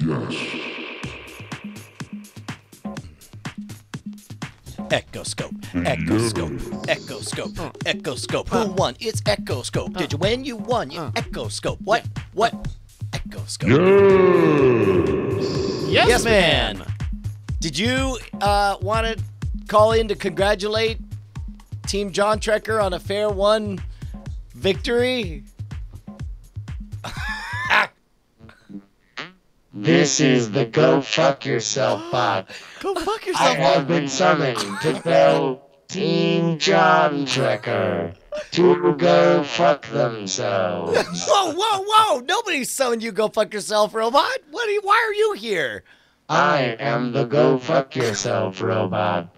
Yes. Echoscope, echoscope, echoscope, echoscope. Who won? It's Echoscope. Did you win? You won. You Echoscope. What? Echoscope. Yes. Yes, man. Did you want to call in to congratulate Team John Trekker on a fair one victory? This is the Go Fuck Yourself bot. Go fuck I yourself. have been summoned to tell Team John Trekker to go fuck themselves. Whoa. Nobody's summoned you. Go fuck yourself, robot. Why are you here? I am the Go Fuck Yourself robot.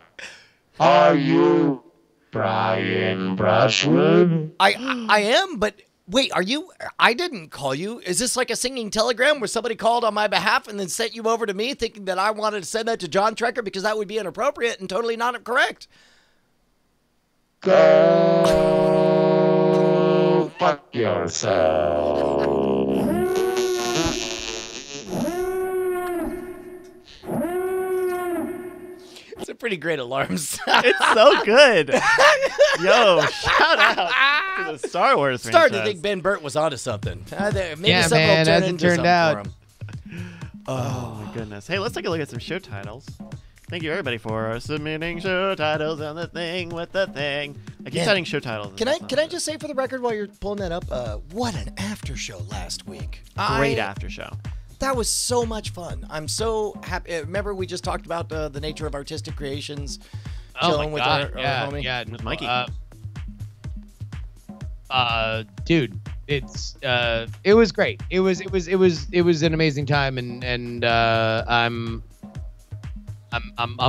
Are you Brian Brushwood? I am, but wait, are you? I didn't call you. Is this like a singing telegram where somebody called on my behalf and then sent you over to me thinking that I wanted to send that to John Trekker because that would be inappropriate and totally not correct? Go fuck yourself. It's a pretty great alarm sound. It's so good. Yo, shout out to the Star Wars franchise. Starting to think Ben Burt was onto something. Maybe Yeah, something man, will turn as it into turned something out. for him. Oh my goodness. Hey, let's take a look at some show titles. Thank you everybody for submitting show titles on the thing with the thing. I keep citing show titles. Can I just say for the record while you're pulling that up, what an after show last week. Great after show. That was so much fun. I'm so happy. Remember we just talked about the nature of artistic creations. Chilling with our homie. Yeah, With Mikey. Dude, it was great. It was an amazing time, and I'm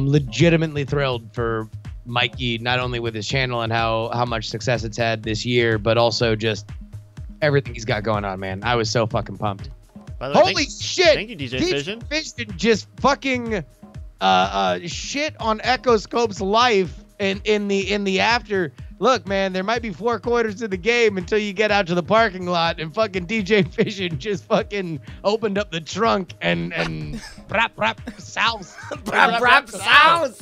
legitimately thrilled for Mikey, not only with his channel and how much success it's had this year, but also just everything he's got going on, man. I was so fucking pumped. By the way, Holy shit! Thank you, DJ Fission. Fission just fucking shit on Echoscope's life in the after. Look, man, there might be 4 quarters of the game until you get out to the parking lot, and fucking DJ Fission just fucking opened up the trunk and brap south. Brap South.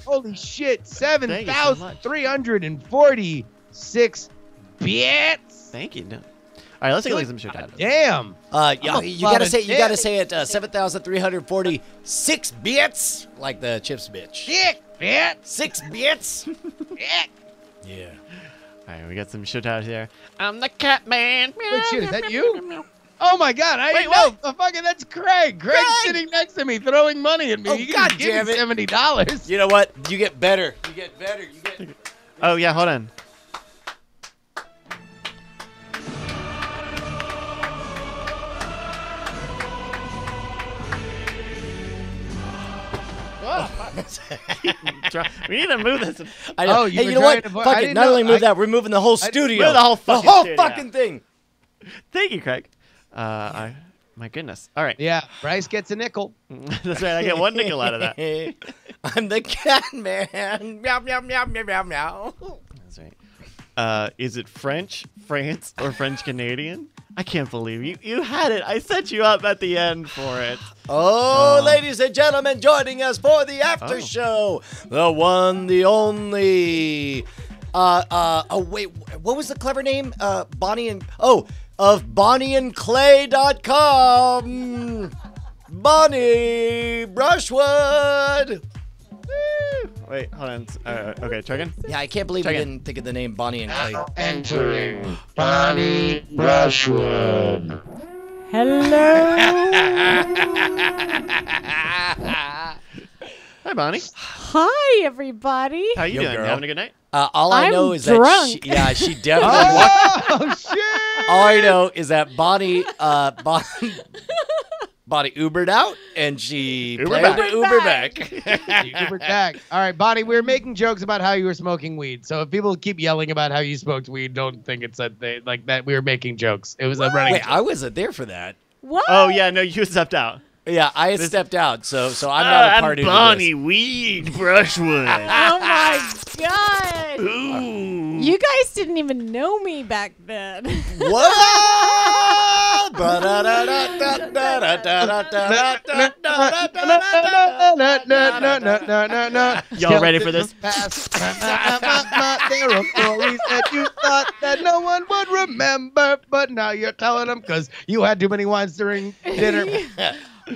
Holy shit, Thank you so much. 7,346 bits. Thank you. No. All right, let's take a look at some show titles. Damn. You gotta say it 7,346 bits, like the chips bitch. Dick, bit. 6 bits. Dick. Yeah. All right, we got some show titles here. I'm the cat man. Wait, shit, is that you? Oh my God! I didn't know. Oh, fucking, that's Craig. Craig's sitting next to me, throwing money at me. Oh, you God can give damn me it. $70. You know what? You get better. Oh yeah, hold on. We need to move this. I know. Oh, you hey, were you know trying what? to- Fuck I it. didn't Not know- only move that, we're moving the whole studio. Move the whole fucking studio. fucking thing. Thank you, Craig. My goodness. All right. Yeah, Bryce gets a nickel. That's right. I get 1 nickel out of that. I'm the cat man. Meow, meow, meow, meow, meow, meow. That's right. Is it French, France, or French Canadian? I can't believe you had it. I set you up at the end for it. Oh, ladies and gentlemen, joining us for the after show, the one, the only. Wait, what was the clever name? Of BonnieandClay.com. Bonnie Brushwood. Wait, hold on. Okay, try again. Yeah, I can't believe we didn't think of the name Bonnie and Clay. Entering Bonnie Brushwood. Hello. Hi, Bonnie. Hi, everybody. How you doing? girl. Having a good night? All I know I'm is drunk. that she definitely. Oh shit! All I know is that Bonnie Ubered out and she Ubered planned back. to Uber back. Uber back. All right, Bonnie, we were making jokes about how you were smoking weed. So if people keep yelling about how you smoked weed, don't think it's like that. We were making jokes. It was a running. Wait, I wasn't there for that. What? Oh yeah, no, you stepped out. Yeah, I had stepped out, so I'm not a party to Bonnie this. Weed Brushwood. Oh my God. Ooh. You guys didn't even know me back then. What? Y'all ready for this? There are stories that you thought that no one would remember, but now you're telling them because you had too many wines during dinner.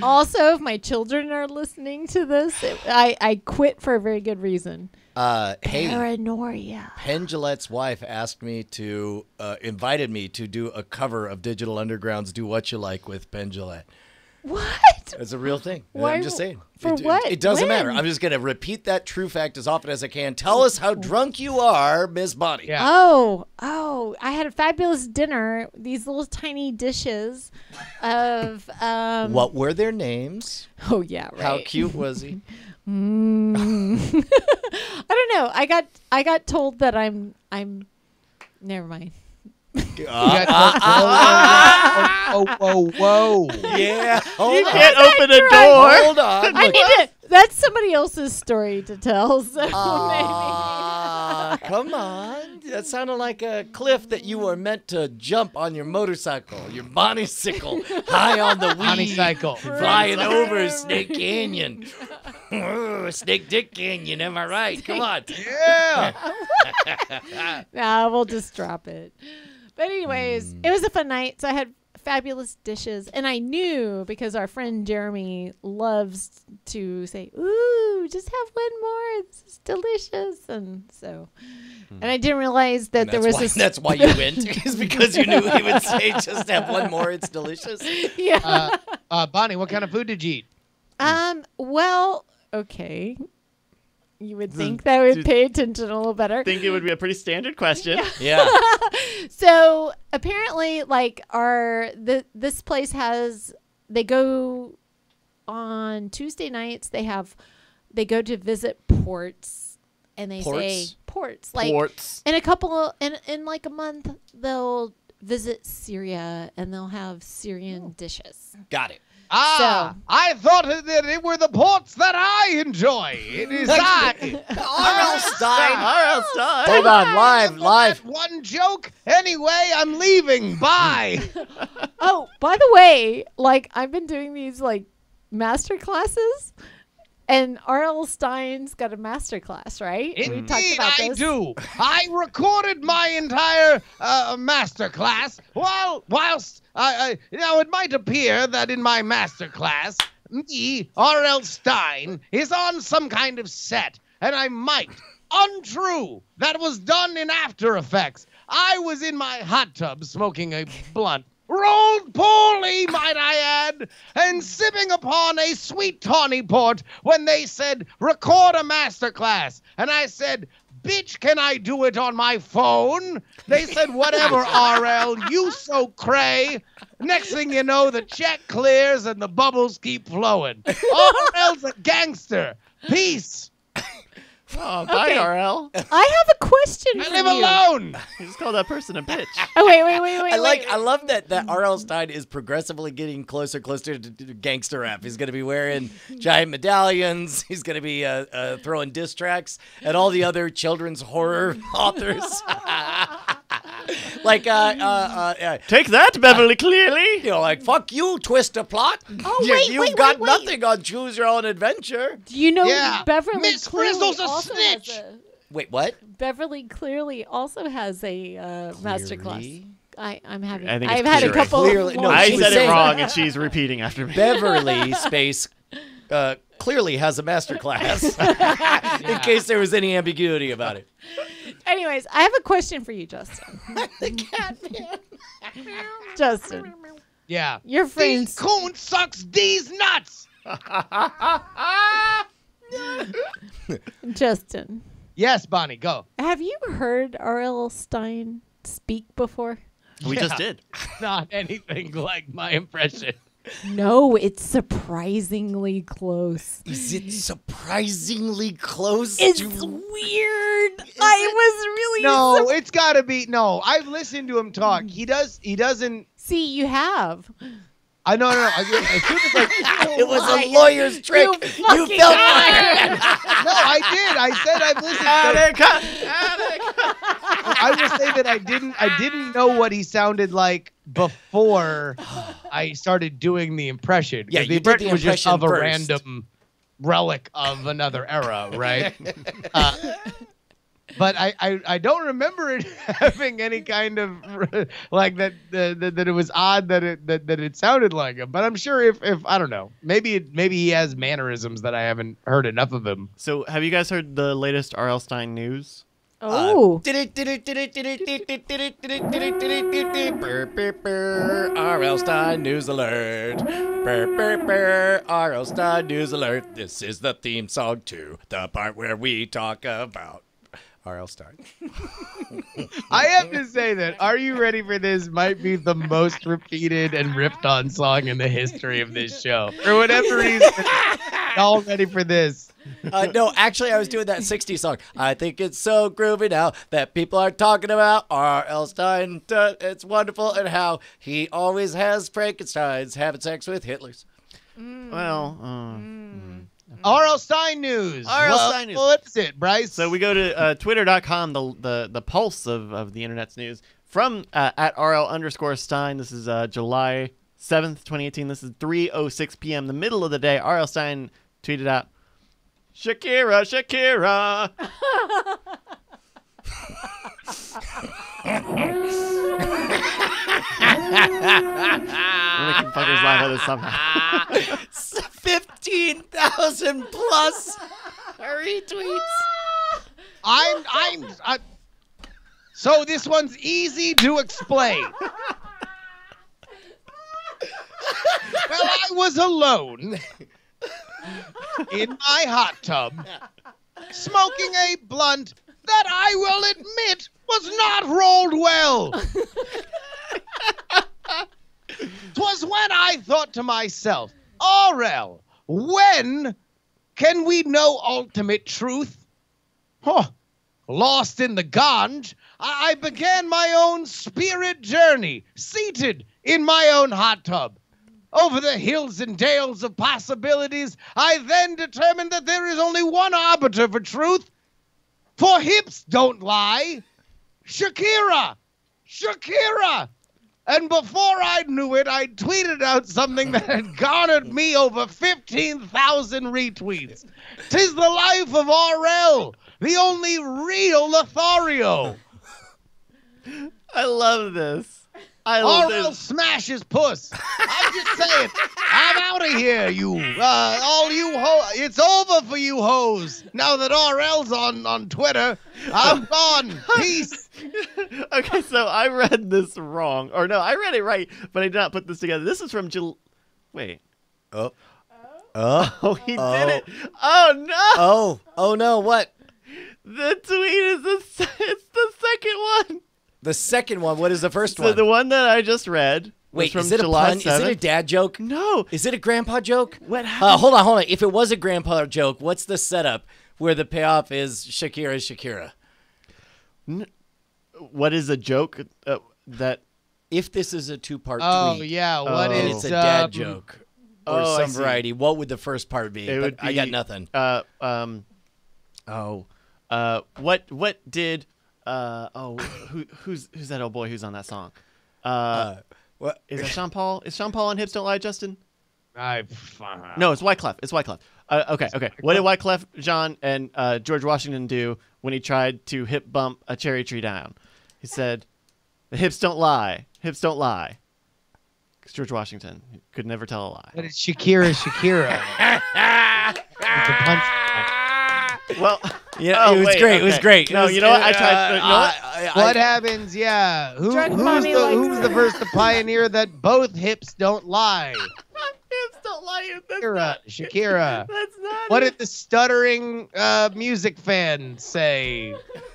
Also, if my children are listening to this, I quit for a very good reason. Hey, Paranoia. Penn Jillette's wife asked me to, invited me to do a cover of Digital Underground's "Do What You Like" with Penn Jillette. What? It's a real thing. Why- I'm just saying. for It what? doesn't When? matter. I'm just going to repeat that true fact as often as I can. Tell us how drunk you are, Miss Bonnie. Yeah. Oh, I had a fabulous dinner. These little tiny dishes of What were their names? Oh yeah, right. How cute was he? I don't know. I got told that I'm never mind. Whoa. Yeah. Hold You on. can't open a door. Hold on. I need to. That's somebody else's story to tell. So Come on. That sounded like a cliff that you were meant to jump on your motorcycle, your Bonnie-cycle, high on the weed. Bonnie-cycle. Flying over Snake Canyon. Snake Dick Canyon, am I right? Come on. Yeah. nah, we'll just drop it. But anyways, it was a fun night. So I had fabulous dishes, and I knew because our friend Jeremy loves to say, "Ooh, just have one more. This is delicious." And so, and I didn't realize that there was this. That's why you went, is because you knew he would say, "Just have one more. It's delicious." Yeah. Bonnie, what kind of food did you eat? Well, okay. You would think that I would pay attention a little better. I think it would be a pretty standard question. Yeah. So apparently, like this place they go on Tuesday nights. They go to visit ports, and they say ports like Ports. in a couple in like a month they'll visit Syria and they'll have Syrian dishes. Got it. I thought that it were the ports that I enjoy. It is I. R.L. Stine. R.L. Stine. Hold on, live. One joke. Anyway, I'm leaving. Bye. Oh, by the way, like I've been doing these like master classes, and R.L. Stine's got a master class, right? We talked Indeed, about I this. do. I recorded my entire master class whilst now it might appear that in my master class, me, R.L. Stine, is on some kind of set, and I might. Untrue. That was done in After Effects. I was in my hot tub smoking a blunt. Rolled poorly, might I add, and sipping upon a sweet tawny port when they said, record a masterclass. And I said, bitch, can I do it on my phone? They said, whatever, RL, you so cray. Next thing you know, the check clears and the bubbles keep flowing. RL's a gangster. Peace. Oh, bye, Okay. RL. I have a question I for live you. alone. You just called that person a bitch. Oh, wait. I love that R.L. Stine is progressively getting closer to gangster rap. He's going to be wearing giant medallions. He's going to be throwing diss tracks at all the other children's horror authors. Like, Take that, Beverly Clearly. you know, like, fuck you, Twist a Plot. Oh, wait, You've got nothing on Choose Your Own Adventure. Do you know Yeah. Beverly Miss Clearly Frizzle's a also snitch. has a Wait, what? Beverly Clearly also has a master class. Clearly? I'm having. I think it's I've had a Clearly. couple. Clearly- no, I she was said it saying- wrong, and she's repeating after me. Beverly space clearly has a master class. In case there was any ambiguity about it. Anyways, I have a question for you, Justin. The cat man. Justin, Yeah. your These friends. coon sucks these nuts. Justin, Yes, Bonnie, go. have you heard R.L. Stine speak before? We just did. Not anything like my impression. No, it's surprisingly close. Is it surprisingly close It's to... weird. I was really No, it's gotta be. No, I've listened to him talk. He doesn't. See, you have. I know. As soon as It was a lawyer's trick. You fucking felt liar. no, I did. I said I've listened. I will say that I didn't know what he sounded like before I started doing the impression. Yeah, the you did the impression was just of a impression first. random relic of another era, right? But I don't remember it having any kind of like that that it was odd that it sounded like him. But I'm sure if I don't know, maybe he has mannerisms that I haven't heard enough of him. So, have you guys heard the latest R.L. Stine news? Oh. R.L. Stine News Alert. R.L. Stine News Alert. This is the theme song to the part where we talk about R.L. Stine. I have to say that "Are You Ready for This" might be the most repeated and ripped on song in the history of this show. For whatever reason, y'all ready for this? No, actually, I was doing that 60s song. I think it's so groovy now that people are talking about R.L. Stine. It's wonderful, and how he always has Frankensteins having sex with Hitlers. Well, R.L. Stine news. R.L. Stine news. What is it, Bryce? so we go to twitter.com, the pulse of the internet's news from at RL_Stine. This is July 7th, 2018. This is 3:06 p.m., the middle of the day. R.L. Stine tweeted out, Shakira, Shakira. We're making fuckers laugh at this somehow. 15,000 plus retweets. So this one's easy to explain. Well, I was alone in my hot tub, smoking a blunt that I will admit was not rolled well. 'Twas when I thought to myself, Aurel, when can we know ultimate truth? Huh. Lost in the Ganj, I began my own spirit journey, seated in my own hot tub. Over the hills and dales of possibilities, I then determined that there is only one arbiter for truth. For hips don't lie. Shakira! Shakira! And before I knew it, I tweeted out something that had garnered me over 15,000 retweets. 'Tis the life of RL, the only real Lothario. I love this. I love RL this. smashes puss. I'm just saying, I'm out of here, you. All you it's over for you hoes. Now that RL's on Twitter, I'm gone. Peace. Okay, so I read this wrong. Or no, I read it right, but I did not put this together. This is from Wait. Oh, Oh, he did it. Oh, no. oh no, what? The tweet is it's the second one. The second one, what is the first So one? the one that I just read was Wait, from is it July a pun? 7th. Is it a dad joke? No. Is it a grandpa joke? What happened? Hold on. If it was a grandpa joke, what's the setup where the payoff is Shakira Shakira? What is a joke that... If this is a two-part Oh, tweet yeah. What and is it's a dad joke or I some see. variety, what would the first part be? It would I be, got nothing. What did... who's that old boy who's on that song? What? Is that Sean Paul? Is Sean Paul on Hips Don't Lie, Justin? No. No, it's Wyclef. It's Wyclef. Okay. What did Wyclef Jean and George Washington do when he tried to hip bump a cherry tree down? He said, "The hips don't lie. Hips don't lie." Because George Washington could never tell a lie. But it's Shakira Shakira. It's a punchline. Well, Yeah, it was great. It was great. No, you know what? I tried. You know what? What happens? Yeah. Who's the first to pioneer that both hips don't lie? Hips don't lie. That's Shakira. not- Shakira. That's not. What it. did the stuttering music fan say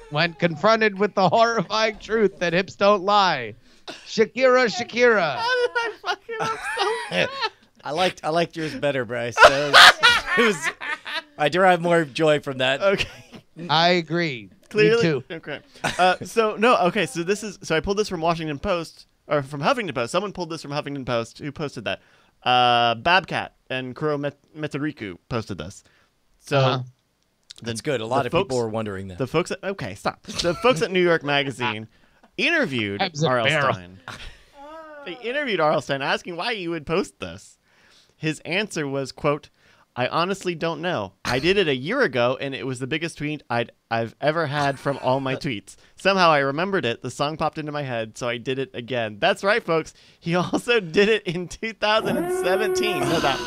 when confronted with the horrifying truth that hips don't lie? Shakira Shakira. How did I fuck him up so bad? I liked yours better, Bryce. I derive more joy from that. Okay. I agree. Clearly. Me too. Okay. So I pulled this from Washington Post or from Huffington Post. Someone pulled this from Huffington Post. Who posted that? Babcat and Kuro Metariku posted this. So That's good. A lot of people were wondering that. The folks at The folks at New York Magazine interviewed R.L. Stine. They interviewed R.L. Stine asking why he would post this. His answer was, quote, "I honestly don't know. I did it a year ago, and it was the biggest tweet I've ever had from all my tweets. Somehow I remembered it. The song popped into my head, so I did it again." That's right, folks. He also did it in 2017. No doubt.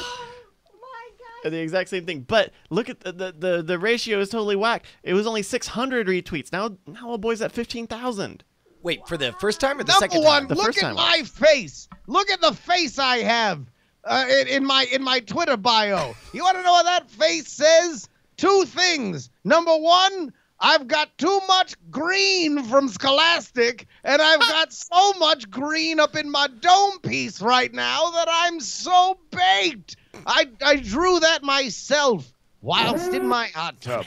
The exact same thing. But look at the ratio is totally whack. It was only 600 retweets. Now old boy's at 15,000. Wait, for the first time or the Number second one, time? look at my face. Look at the face I have in my Twitter bio. You want to know what that face says? 2 things. Number one, I've got too much green from Scholastic, and I've got so much green up in my dome piece right now that I'm so baked. I drew that myself whilst in my hot tub.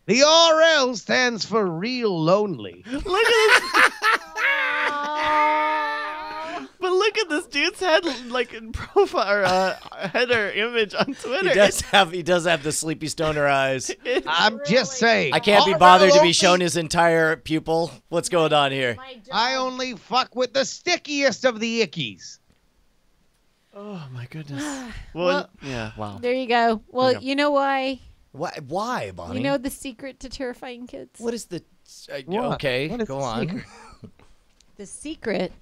The RL stands for real lonely. Look at this. But look at this dude's head, like in profile or header image on Twitter. He does have the sleepy stoner eyes. I'm just saying. I can't be bothered to be shown his entire pupil. What's going on here? I only fuck with the stickiest of the ickies. Oh my goodness. Well, yeah. Wow. There you go. Well, you go. you know why? Why, Bonnie? You know the secret to terrifying kids? What is the... What? Okay, What is go the on. secret? The secret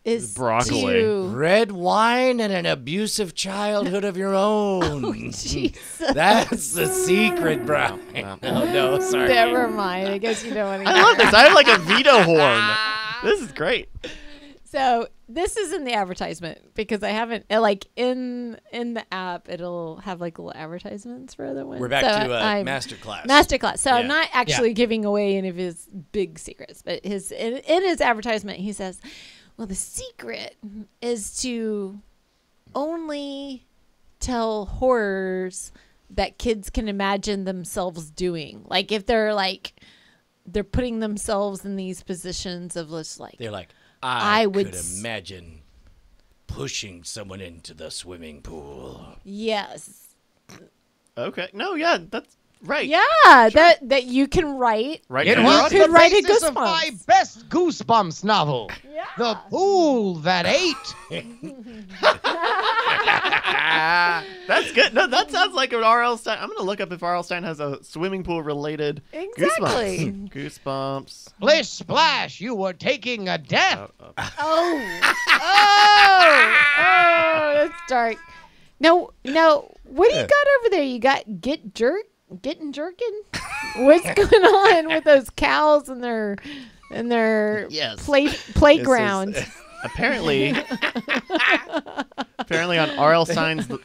is Broccoli. to... Red wine and an abusive childhood of your own. Oh, Jesus. That's the secret, bro. No, sorry. Never mind. I guess you don't want to. I love this. I have like a veto horn. This is great. So this is in the advertisement because I haven't like in the app. It'll have like little advertisements for other ones. We're back So to I'm- Masterclass. Masterclass. So I'm Yeah. not actually giving away any of his big secrets, but in his advertisement he says, "Well, the secret is to only tell horrors that kids can imagine themselves doing. Like if they're putting themselves in these positions of just like They're like, I I would could imagine pushing someone into the swimming pool. yes, Okay. No, yeah, that's right. yeah, that you can write. Right. It now. was could the write a basis of my Goosebumps. best Goosebumps novel. Yeah. The Pool That Ate. That's good. No, that sounds like an R.L. Stine. I'm gonna look up if R.L. Stine has a swimming pool related Exactly. Goosebumps. Goosebumps. Splish splash, you were taking a death. Oh, that's dark. No, what do you got over there? You got getting jerking? What's going on with those cows and their Yes. playground? Apparently on R.L. Stine's The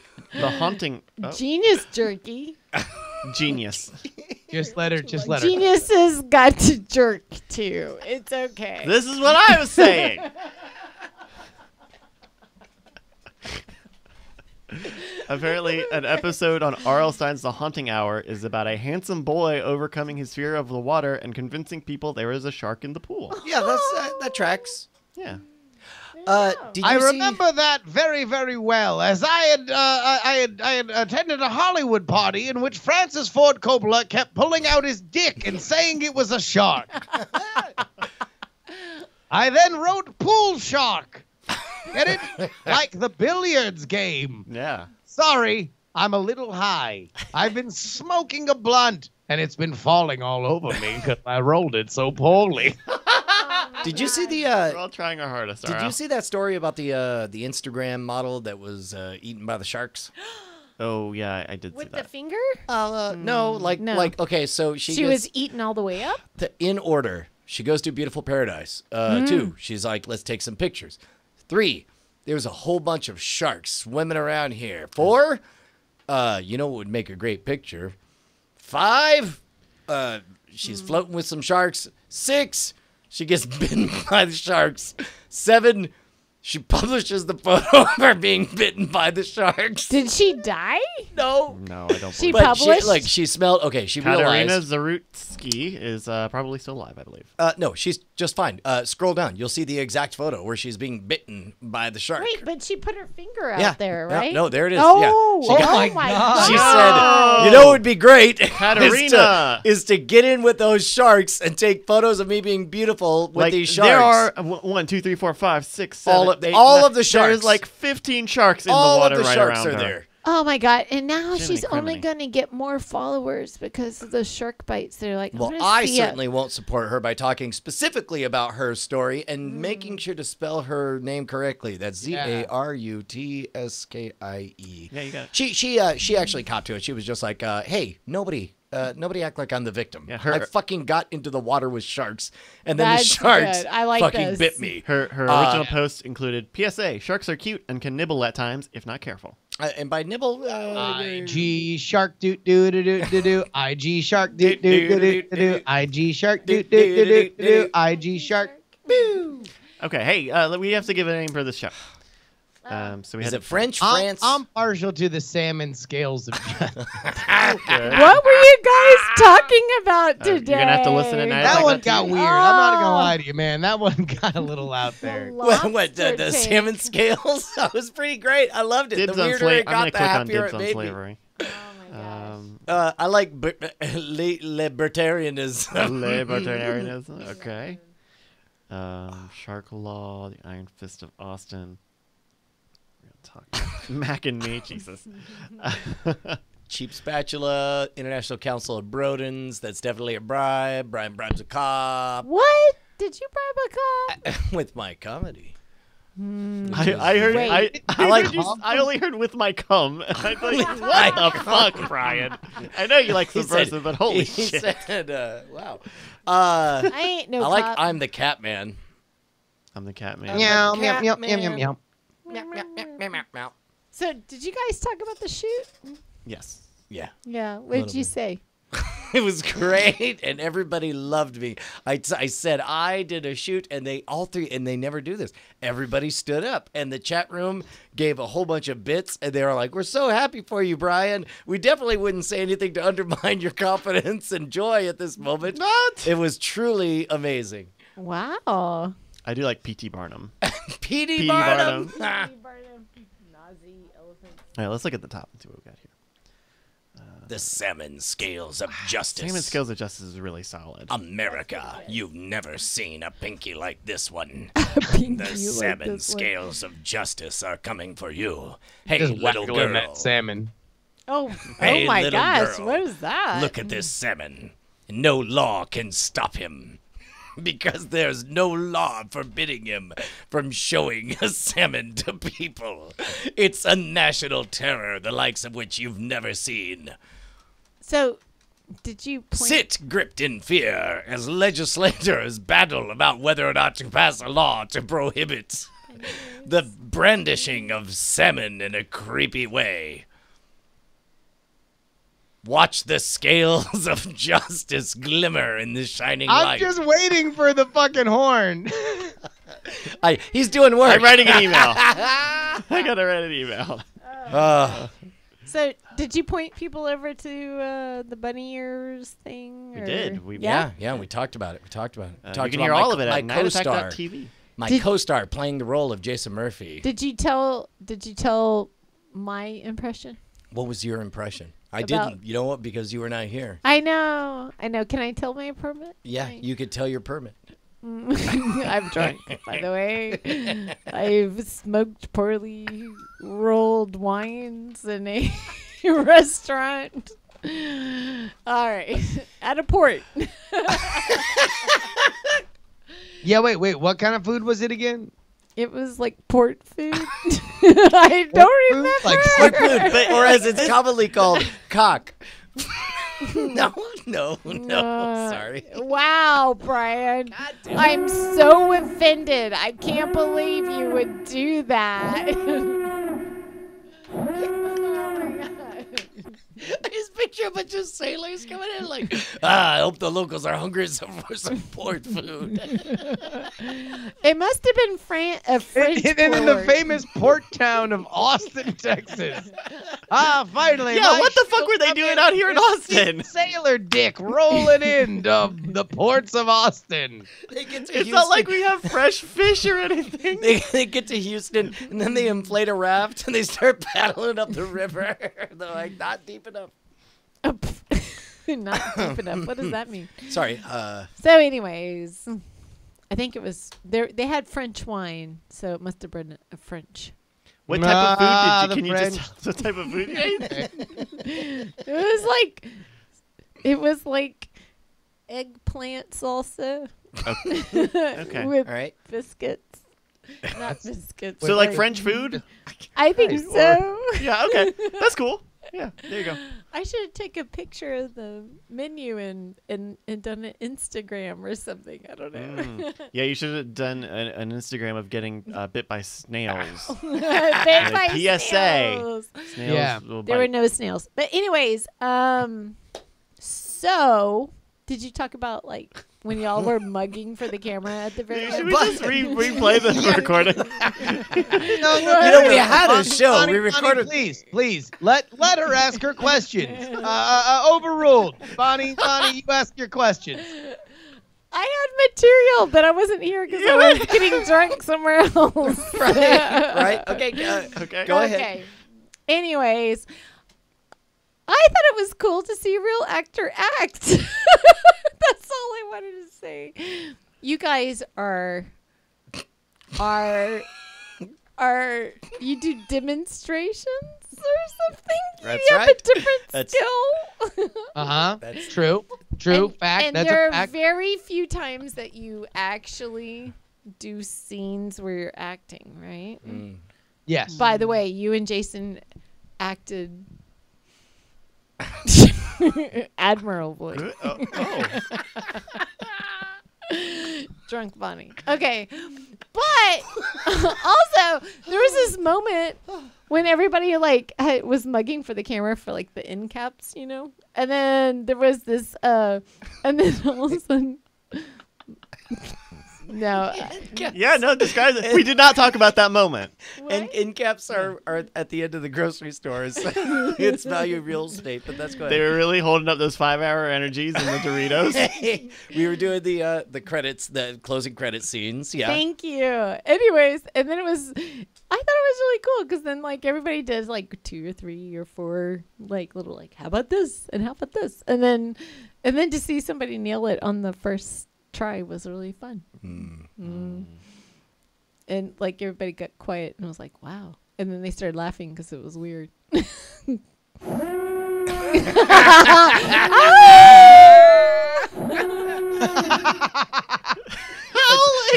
Haunting. Oh, Genius jerky. genius. Just let her. Geniuses got to jerk too. It's okay. This is what I was saying. Apparently, an episode on R.L. Stine's The Haunting Hour is about a handsome boy overcoming his fear of the water and convincing people there is a shark in the pool. Yeah, that tracks. Yeah. Did you I see- remember that very, very well, as I had attended a Hollywood party in which Francis Ford Coppola kept pulling out his dick and saying it was a shark. I then wrote Pool Shark. Get it? Like the billiards game. Yeah. Sorry, I'm a little high. I've been smoking a blunt, and it's been falling all over me because I rolled it so poorly. Did you see We're all trying our hardest. Did R.L. you see that story about the Instagram model that was eaten by the sharks? Oh yeah, I did see With the that. finger? No, No. okay, so She was eaten all the way up? in order. She goes to Beautiful Paradise. 2, she's like, let's take some pictures. 3, there was a whole bunch of sharks swimming around here. 4, you know what would make a great picture? 5, she's floating with some sharks. 6, she gets bitten by the sharks. 7, She publishes the photo of her being bitten by the sharks. Did she die? No. No, I don't She believe But published? she smelled. Okay, she Katarina realized. Zarutsky is probably still alive, I believe. No, she's just fine. Scroll down. You'll see the exact photo where she's being bitten by the shark. Wait, but she put her finger out Yeah. there, Yeah, right? no, there it is. Oh, Yeah. She oh got- my Oh God. She said, "You know what would be great, Katarina. is to get in with those sharks and take photos of me being beautiful with these sharks." There are 1, 2, 3, 4, 5, 6, 7, All of- 8, all 9. of the sharks. There's like 15 sharks in all the water of the right sharks around are her. there. Oh my God! And now Jiminy she's only criminy. going to get more followers because of the shark bites. They're like, Well, I'm gonna I see certainly won't support her by talking specifically about her story and making sure to spell her name correctly. That's Zarutskie. Yeah, you got it. She actually caught to it. She was just like, "Hey, nobody act like I'm the victim. Yeah, I fucking got into the water with sharks, and then That's the sharks good. I like fucking this. bit me." Her original post included PSA: sharks are cute and can nibble at times if not careful. And by nibble, IG shark doo doo doo doo doo doo. IG shark doo doo doo doo doo. IG shark doo doo doo doo doo. IG shark. Okay, hey, we have to give a name for this show. So we is had it French, I'm, France? I'm partial to the salmon scales of justice. What were you guys talking about today? You're gonna have to listen at night. That like one that got too. weird. I'm not gonna lie to you, man. That one got a little out there. What the Lobster salmon tank. scales? That was pretty great. I loved it. Dibs the on weirder slavery. it I'm got, gonna the click on happier dibs it on made me. slavery. Oh my gosh. I like libertarianism. Libertarianism. Okay. Shark Law, the Iron Fist of Austin. We're gonna talk Mac and me, Jesus. Cheap spatula, International Council of Brodens. That's definitely a bribe. Brian bribes a cop What? Did you bribe a cop? with my comedy. I heard. Wait. I like. I only heard with my cum. And I thought, what the fuck, Brian? I know you like He subversive, said- but holy he shit! said, "Wow." I ain't no I like. cop. I'm the cat man. I'm the cat man. Meow, Cat meow, meow, meow, man. meow. Meow, meow, meow, meow, meow, meow. So, did you guys talk about the shoot? Yes. Yeah. Yeah. What Little did you bit. say? It was great, and everybody loved me. I said I did a shoot, and they all three, and they never do this. Everybody stood up, and the chat room gave a whole bunch of bits, and they were like, "We're so happy for you, Brian. We definitely wouldn't say anything to undermine your confidence and joy at this moment." What? It was truly amazing. Wow. Uh, I do like P.T. Barnum. P.D. P.D. Barnum. Barnum. All right, let's look at the top and see what we got here. The salmon scales of justice. Salmon Scales of Justice is really solid. America, you've never seen a pinky like this one. Pinky The like salmon this one. scales of justice are coming for you. Hey, Just little waggling girl. that salmon. Oh, Hey, oh my little gosh. girl, What is that? Look at this salmon. No law can stop him. Because there's no law forbidding him from showing a salmon to people. It's a national terror, the likes of which you've never seen. So, did you point? Sit gripped in fear as legislators battle about whether or not to pass a law to prohibit the brandishing of salmon in a creepy way. Watch the scales of justice glimmer in the shining I'm light. just waiting for the fucking horn. He's doing work. I'm writing an email. I gotta write an email. So, did you point people over to the bunny ears thing? We or- did. We- yeah. Yeah, we talked about it. We talked about it. We You talked can about hear my all of it my at co-star. nightattack.tv. My Did- co-star playing the role of Jason Murphy. Did you tell my impression? What was your impression? I About- didn't. You know what? Because you were not here. I know. Can I tell my permit? Yeah, you could tell your permit. I'm drunk, by the way. I've smoked poorly rolled wines in a restaurant. All right. At a port. Yeah, wait. What kind of food was it again? It was like port food. I don't food? remember. Like Port food, or as it's commonly called, cock. No. Sorry. Wow, Brian. I'm so offended. I can't believe you would do that. Oh my God. I just picture picture of a bunch of sailors coming in like, I hope the locals are hungry for some port food. It must have been a French And in the port. famous port town of Austin, Texas. Finally. Yeah, my what the fuck ship were they come doing in out here in with Austin? Sailor dick rolling into the ports of Austin. They get to It's Houston. not like we have fresh fish or anything. They get to Houston and then they inflate a raft and they start paddling up the river. They're like, not deep enough. Not deep enough. What does that mean? Sorry. So, anyways, I think it was they had French wine, so it must have been a French. What type of food Ah, did you? Can the you French. just tell us what type of food you ate? It was like eggplant salsa. Okay. With All right. biscuits. Not biscuits. So like French food? I think Nice. so. Yeah. Okay. That's cool. Yeah. There you go. I should take a picture of the menu and done an Instagram or something. I don't know. Yeah, you should have done an Instagram of getting bit by snails. Bit by PSA. snails. Snails Yeah. will There were bite. no snails. But anyways, so did you talk about like when y'all were mugging for the camera at the very Should end? we just replay the recording? You know, we had a show. Bonnie, We recorded. please, let her ask her questions. Overruled. Bonnie, you ask your questions. I had material, but I wasn't here because I was getting drunk somewhere else. Right? Okay. Okay. Go ahead. Okay. Anyways, I thought it was cool to see a real actor act. That's all I wanted to say. You guys are you do demonstrations or something? That's you have right. a different That's- skill. That's True. Fact. And That's there a are fact. very few times that you actually do scenes where you're acting, right? Yes. By the way, you and Jason acted admirably. Oh. Drunk Bonnie. Okay. But also, there was this moment when everybody was mugging for the camera for like the end caps, you know? And then there was this and then all of a sudden no. Yeah, no, disguise it. We did not talk about that moment. And end caps are at the end of the grocery stores. It's value real estate, but that's good. They were really holding up those 5-hour energies and the Doritos. We were doing the credits, the closing credit scenes. Yeah. Thank you. Anyways, and then I thought it was really cool because then like everybody does like 2 or 3 or 4 like little like how about this and how about this and then to see somebody nail it on the first try was really fun. And like everybody got quiet and was like wow, and then they started laughing because it was weird.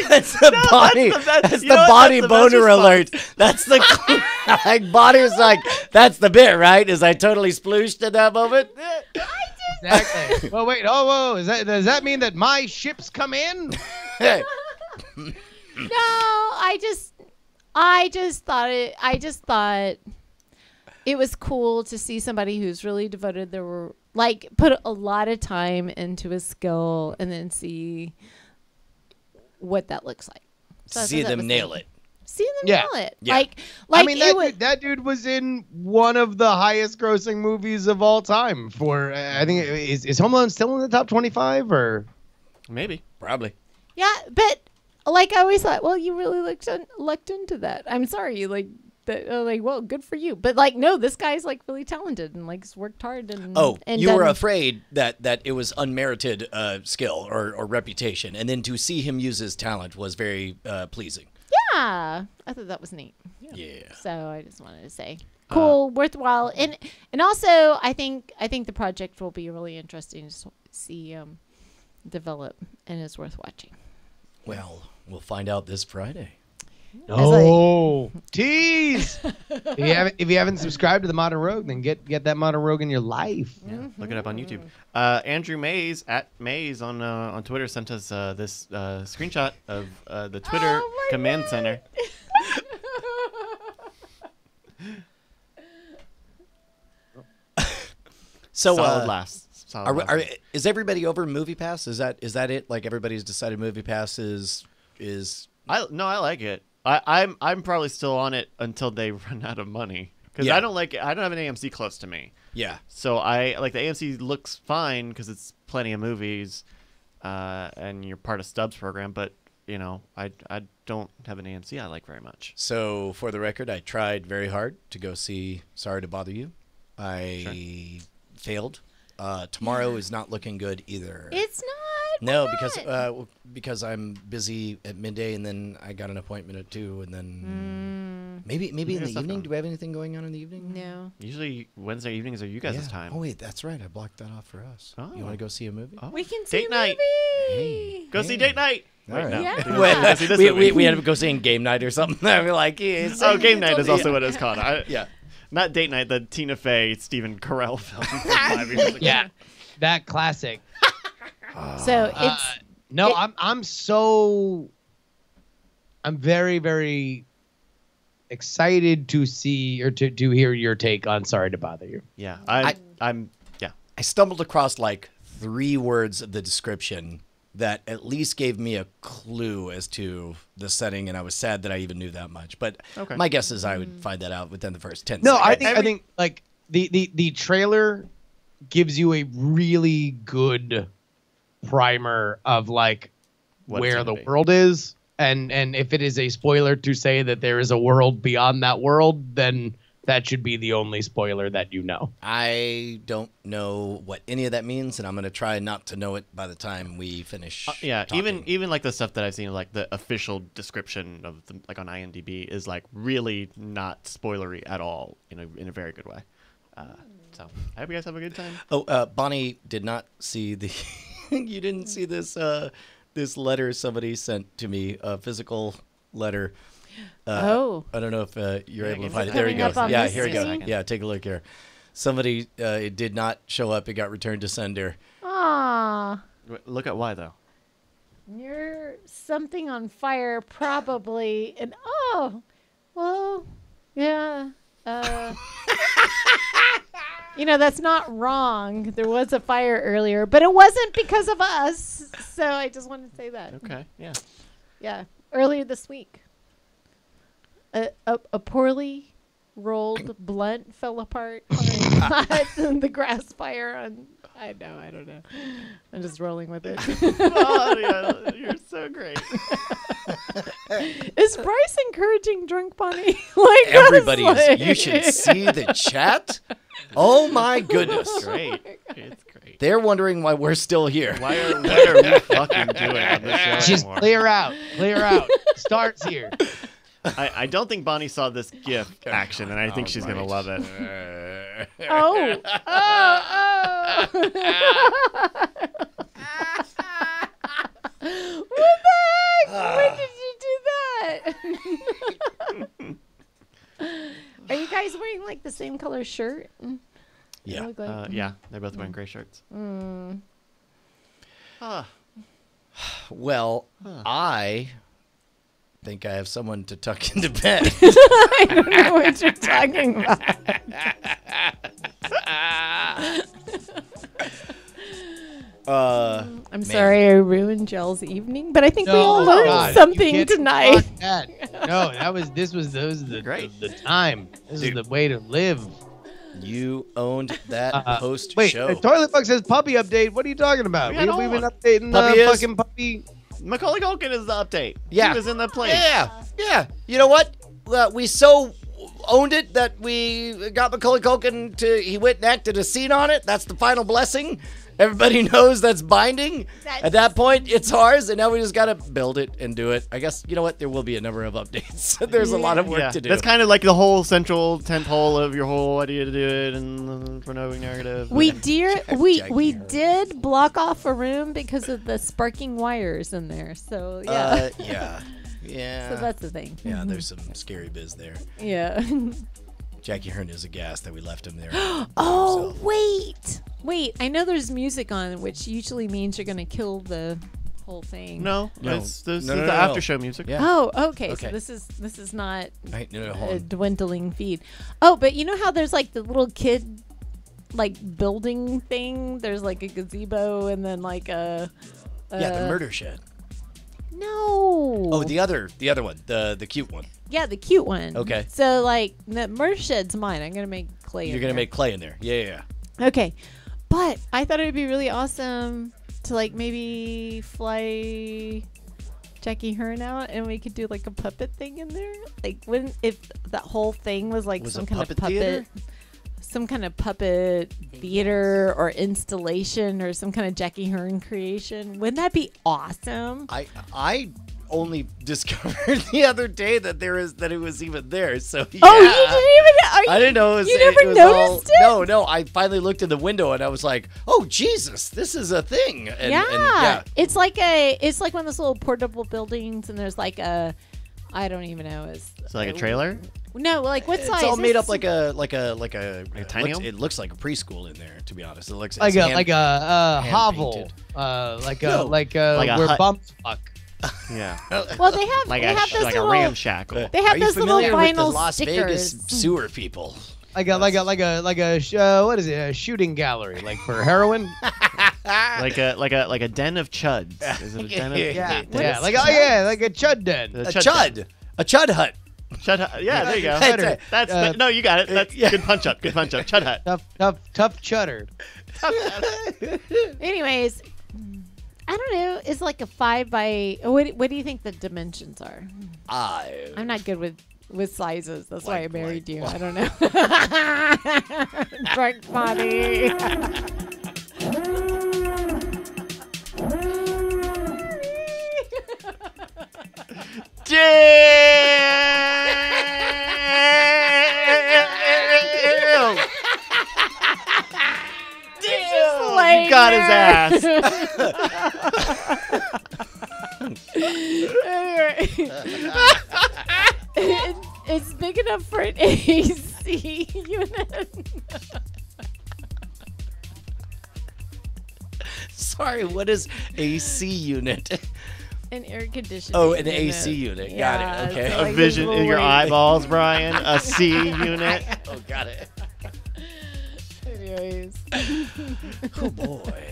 That's the body. That's you know the what? body That's the best boner response. alert. That's the like body's like that's the bit, right? Is I totally splooshed in that moment? Exactly. Well, wait. Oh, whoa. Does that mean that my ships come in? Hey, No, I just thought it was cool to see somebody who's really devoted their like put a lot of time into a skill and then see what that looks like. So I see thought that them was nail neat. it. See them Yeah. nail it. Yeah. Like I mean, it that dude was in one of the highest grossing movies of all time. For I think is Home Alone still in the top 25 or? Maybe. Probably. yeah, but like I always thought, well, you really lucked into that. I'm sorry, like that. Like, well, good for you. But like, no, this guy's like really talented and like has worked hard and and you were done- afraid that it was unmerited skill or reputation, and then to see him use his talent was very pleasing. Yeah, I thought that was neat. Yeah. So I just wanted to say, cool, worthwhile, and also I think the project will be really interesting to see develop and is worth watching. Well, we'll find out this Friday. No. Tease. If you haven't subscribed to the Modern Rogue, then get that Modern Rogue in your life. Yeah, look it up on YouTube. Andrew Mays at Mays on Twitter sent us this screenshot of the Twitter Oh my command God. center. So solid last. Solid last. Is everybody over Movie Pass? Is that it? Like everybody's decided Movie Pass is. I like it. I'm probably still on it until they run out of money because Yeah. I don't have an AMC close to me. Yeah. So I like the AMC looks fine because it's plenty of movies, and you're part of Stubbs program. But I don't have an AMC I like very much. So for the record, I tried very hard to go see Sorry to Bother You. I failed. Tomorrow is not looking good either. It's not. No, Why because I'm busy at midday, and then I got an appointment at 2, and then maybe in the stuff evening. on. Do we have anything going on in the evening? No. Usually Wednesday evenings are you guys' Yeah. time. Oh wait, that's right. I blocked that off for us. Oh. You want to go see a movie? Oh. We can see Date a night. movie. Hey. Go see date night. All right. no. Yeah. Well, See this we movie. had to go seeing game night or something. I mean, like, Game night is also what it's called. Yeah. Not date night. The Tina Fey, Stephen Carell film. from 5 years ago. Yeah, that classic. So it's No, I'm very, very excited to see or to hear your take on Sorry to Bother You. Yeah. I'm. Yeah. I stumbled across like 3 words of the description that at least gave me a clue as to the setting, and I was sad that I even knew that much. But Okay. my guess is I would find that out within the first 10 No, seconds. I think like the trailer gives you a really good primer of like What it's where gonna the be. world is, and if it is a spoiler to say that there is a world beyond that world, then that should be the only spoiler that you know. I don't know what any of that means, and I'm going to try not to know it by the time we finish. Yeah, talking. even like the stuff that I've seen, like the official description of the, like on IMDb is like really not spoilery at all in a very good way. So I hope you guys have a good time. Oh, Bonnie did not see the. You didn't see this this letter somebody sent to me, a physical letter. I don't know if you're able to give find me it. There you coming go. up on Yeah, this here we go. screen. Yeah, take a look here. Somebody it did not show up. It got returned to sender. Aw. Look at why though. You're something on fire, probably. And well, yeah. That's not wrong. There was a fire earlier, but it wasn't because of us. So I just wanted to say that. Okay, yeah. Yeah, earlier this week. A poorly rolled blunt fell apart on the grass fire on. I don't know. I'm just rolling with it. Oh, yeah, you're so great. Is Bryce encouraging drunk Bonnie? Like Everybody's. You should see the chat. Oh my goodness. Great. It's great. They're wondering why we're still here. What are we fucking doing on this show Just anymore? clear out. Starts here. I don't think Bonnie saw this GIF action, and I think she's gonna love it. Oh. What the heck? When did you do that? Are you guys wearing like the same color shirt? Yeah. They look like- Yeah, they're both wearing gray shirts. Well, I think I have someone to tuck into bed. I don't know what you're talking about. I'm sorry I ruined Jell's evening, but I think we all No, learned God, you something can't tonight. fuck that. No, this was the Great. the time. This is the way to live. You owned that post Wait, show. Toilet Fuck says puppy update. What are you talking about? We had We've been all- updating Puppy is- fucking puppy. Macaulay Culkin is the update. Yeah. He was in the plane. Yeah. You know what? We so owned it that we got Macaulay Culkin he went and acted a scene on it. That's the final blessing. Everybody knows that's binding. At that point, it's ours, and now we just got to build it and do it. I guess, you know what? There will be a number of updates. There's a lot of work to do. That's kind of like the whole central tentpole of your whole idea to do it and the promoting narrative. We Jackie Hearn. did block off a room because of the sparking wires in there. So yeah. Yeah. So that's the thing. Yeah, there's some scary biz there. Yeah. Jackie Hearn is aghast that we left him there. Oh, wait. I know there's music on, which usually means you're going to kill the whole thing. No, No. this No, is no, the no. Aftershow music. Yeah. Oh, okay. Okay. So this is not Right, no, hold a on. dwindling feed. Oh, but you know how there's like the little kid like building thing. There's like a gazebo and then like a Yeah, the murder shed. No. Oh, the other one, the cute one. Yeah, the cute one. Okay. So like the murder shed's mine. I'm gonna make clay. You're gonna make clay in there. Yeah. Okay, but I thought it would be really awesome to like maybe fly Jackie Hearn out and we could do like a puppet thing in there. Like if that whole thing was like some kind of puppet theater? some kind of puppet theater or installation or some kind of Jackie Hearn creation. Wouldn't that be awesome? I only discovered the other day that it was even there. So yeah. Oh, you didn't even. I didn't know it was. You never it was noticed all, it? No. I finally looked in the window and I was like, "Oh Jesus, this is a thing." And, yeah. It's like one of those little portable buildings, and there's like a, I don't even know. It's like a trailer. No, like what size? It's all made up It's- like a tiny looks, home? it looks like a preschool in there. To be honest, it looks like it's a hand hovel, painted. like No. a where hut. bumps fuck. Yeah. Well, they have Like they have those like little, a ramshackle. They have Are you those little familiar with the vinyl Las Vegas stickers. sewer people? Like a what is it? A shooting gallery, like for heroin. like a den of chuds. Is it a den of? Yeah. Yeah, like a chud den. The A chud hut. Chud hut. Yeah, there you go. That's That's no, you got it. That's yeah. good punch up. Good punch up. Chud hut. Tough chutter. Anyways, I don't know. It's like a 5 by. What do you think the dimensions are? I'm not good with sizes. That's why I married you. I don't know. Drunk body. Damn! Damn! You got his ass. Anyway. It's big enough for an AC unit. Sorry, what is AC unit? An air conditioning. Oh, an unit. AC unit. Yeah, Got it. Okay. so A like vision this in your little- eyeballs, Brian. A C unit. Oh, got it. Anyways. Oh boy.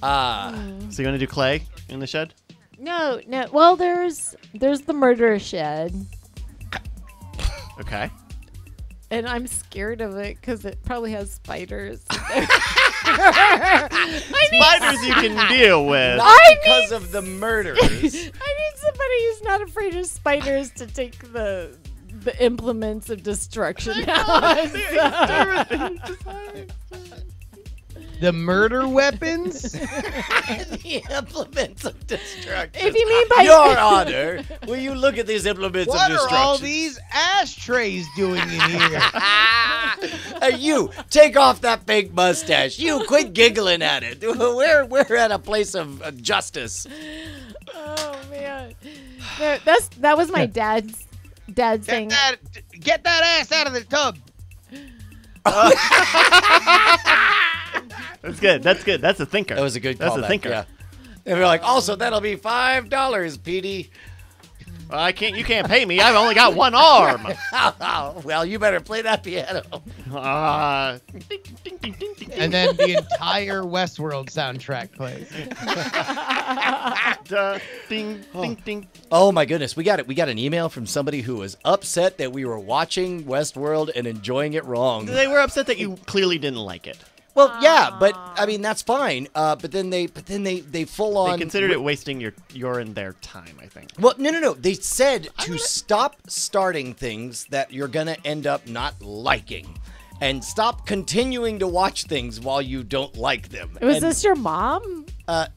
So you want to do clay in the shed? No. Well, there's the murder shed, Okay. and I'm scared of it because it probably has spiders. Spiders you can deal with. Not because of the murders. I need somebody who's not afraid of spiders to take the implements of destruction out. The murder weapons. The implements of destruction. If you mean by Your Honor, will you look at these implements What of are destruction? all these ashtrays doing in here? Hey, you, take off that fake mustache. You, quit giggling at it. We're at a place of justice. Oh man, no, that was my dad's thing. Get that ass out of the tub. That's good. That's a thinker. That was a good That's callback. a thinker. Yeah. And we're like, also, that'll be $5, Petey. Well, you can't pay me. I've only got one arm. Well, you better play that piano. And then the entire Westworld soundtrack plays. Ding, ding, ding. Oh my goodness, we got it. We got an email from somebody who was upset that we were watching Westworld and enjoying it wrong. They were upset that you clearly didn't like it. Well, yeah, but I mean that's fine. But then they full on They considered it wasting your and their time, I think. Well, no. They said to stop starting things that you're gonna end up not liking, and stop continuing to watch things while you don't like them. Was And, this your mom? Damn!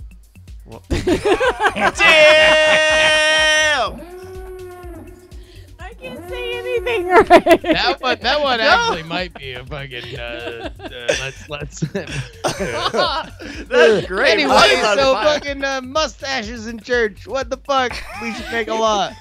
I can't say anything right. That one actually might be a fucking. Let's. That's great. Anyway, Why is that so fire? fucking mustaches in church. What the fuck? We should make a lot.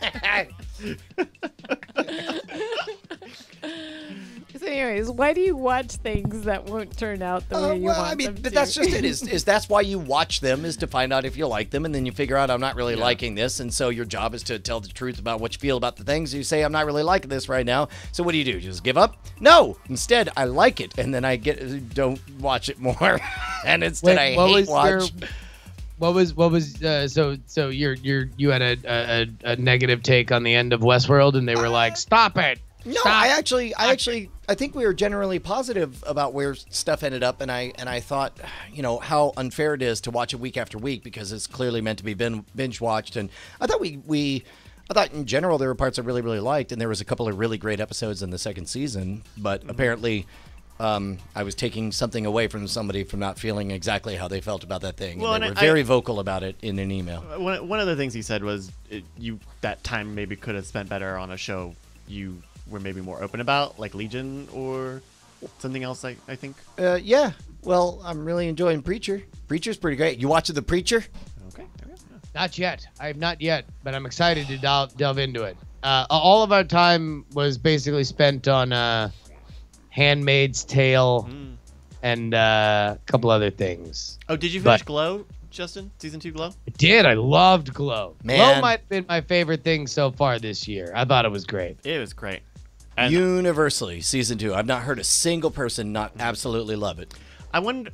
So anyways, why do you watch things that won't turn out the way you want them but to? that's just it. Is that's why you watch them, is to find out if you like them, and then you figure out I'm not really liking this, and so your job is to tell the truth about what you feel about the things. You say I'm not really liking this right now. So what do? Just give up? No. Instead, I like it, and then I don't watch it more, and instead I hate watch. What was so you had a negative take on the end of Westworld, and they were like, stop it. No, Stop. I think we were generally positive about where stuff ended up, and I thought, how unfair it is to watch it week after week because it's clearly meant to be binge watched, and I thought I thought in general there were parts I really, really liked, and there was a couple of really great episodes in the second season, but apparently I was taking something away from somebody from not feeling exactly how they felt about that thing. Well, and they were very vocal about it in an email. One of the things he said was that time maybe could have spent better on a show you were maybe more open about, like Legion or something else, I think. Yeah. Well, I'm really enjoying Preacher. Preacher's pretty great. You watching The Preacher? Okay. Not yet. I have not yet, but I'm excited to delve into it. All of our time was basically spent on Handmaid's Tale and a couple other things. Oh, did you finish Glow, Justin? Season 2 Glow? I did. I loved Glow. Man. Glow might have been my favorite thing so far this year. I thought it was great. It was great. Universally, season 2. I've not heard a single person not absolutely love it. I wonder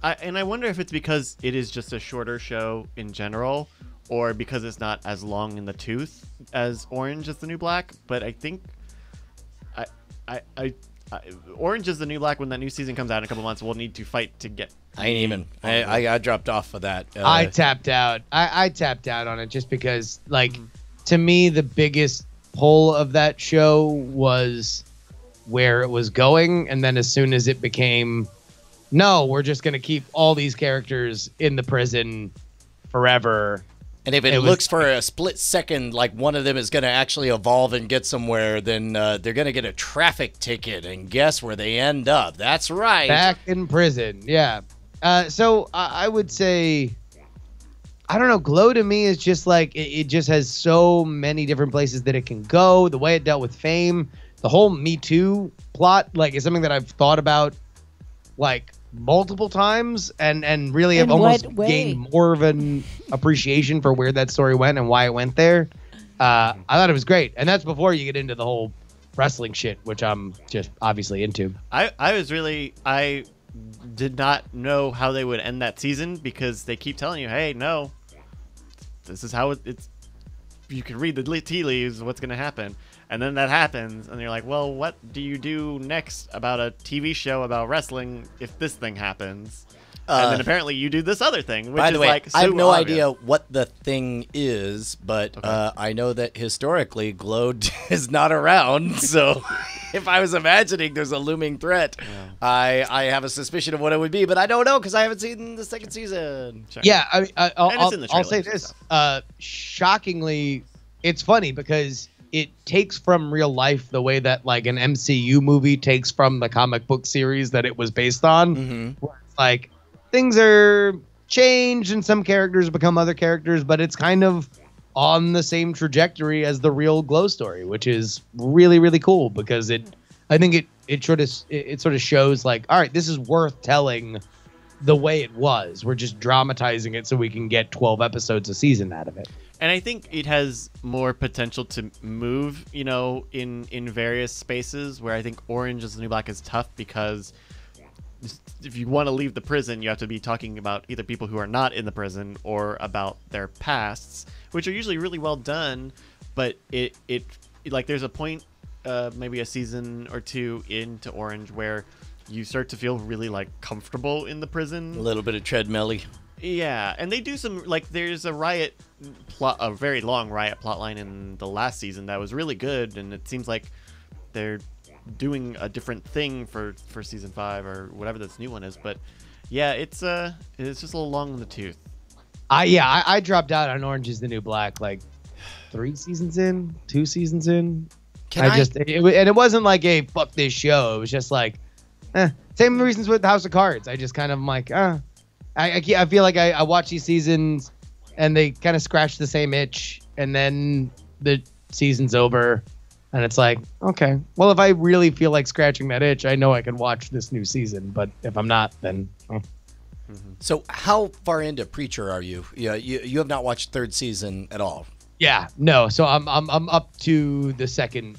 if it's because it is just a shorter show in general, or because it's not as long in the tooth as Orange is the New Black. But I think, Orange is the New Black. When that new season comes out in a couple months, we'll need to fight to get. I ain't even. I dropped off of that. I tapped out. I tapped out on it just because, to me, the biggest pull of that show was where it was going, and then as soon as it became, no, we're just going to keep all these characters in the prison forever. And if it looks for a split second like one of them is going to actually evolve and get somewhere, then they're going to get a traffic ticket, and guess where they end up? That's right. Back in prison, yeah. So I would say, I don't know, Glow to me is just like, it just has so many different places that it can go. The way it dealt with Fame, the whole Me Too plot, is something that I've thought about, multiple times, and really have almost gained more of an appreciation for where that story went and why it went there. I thought it was great, and that's before you get into the whole wrestling shit, which I'm just obviously into. I did not know how they would end that season because they keep telling you, hey, no, this is how it's. You can read the tea leaves, what's going to happen. And then that happens, and you're like, well, what do you do next about a TV show about wrestling if this thing happens? And then apparently you do this other thing, which by the way, so I have no obvious. idea what the thing is, but I know that historically Glow is not around, so if I was imagining there's a looming threat, I have a suspicion of what it would be, but I don't know because I haven't seen the second season. Sure. Yeah, I'll say trailers, this. Shockingly, it's funny because it takes from real life the way that an MCU movie takes from the comic book series that it was based on. Mm-hmm. Where it's things are changed and some characters become other characters, but it's kind of on the same trajectory as the real Glow story, which is really, really cool because I think it sort of shows all right, this is worth telling the way it was. We're just dramatizing it so we can get 12 episodes a season out of it. And I think it has more potential to move, in various spaces where I think Orange is the New Black is tough because if you want to leave the prison, you have to be talking about either people who are not in the prison or about their pasts, which are usually really well done. But it there's a point, maybe a season or two into Orange where you start to feel really comfortable in the prison. A little bit of treadmill-y. Yeah, and they do some there's a riot plot, a very long riot plotline in the last season that was really good, and it seems like they're doing a different thing for season 5 or whatever this new one is. But yeah, it's just a little long in the tooth. I dropped out on Orange is the New Black 2 seasons in. It wasn't a fuck this show. It was just same reasons with House of Cards. I just kind of I feel like I watch these seasons and they kind of scratch the same itch, and then the season's over, And it's like, okay, well, if I really feel like scratching that itch, I know I can watch this new season. But if I'm not, then. So how far into Preacher are you? You have not watched third season at all. Yeah, no. So I'm up to the second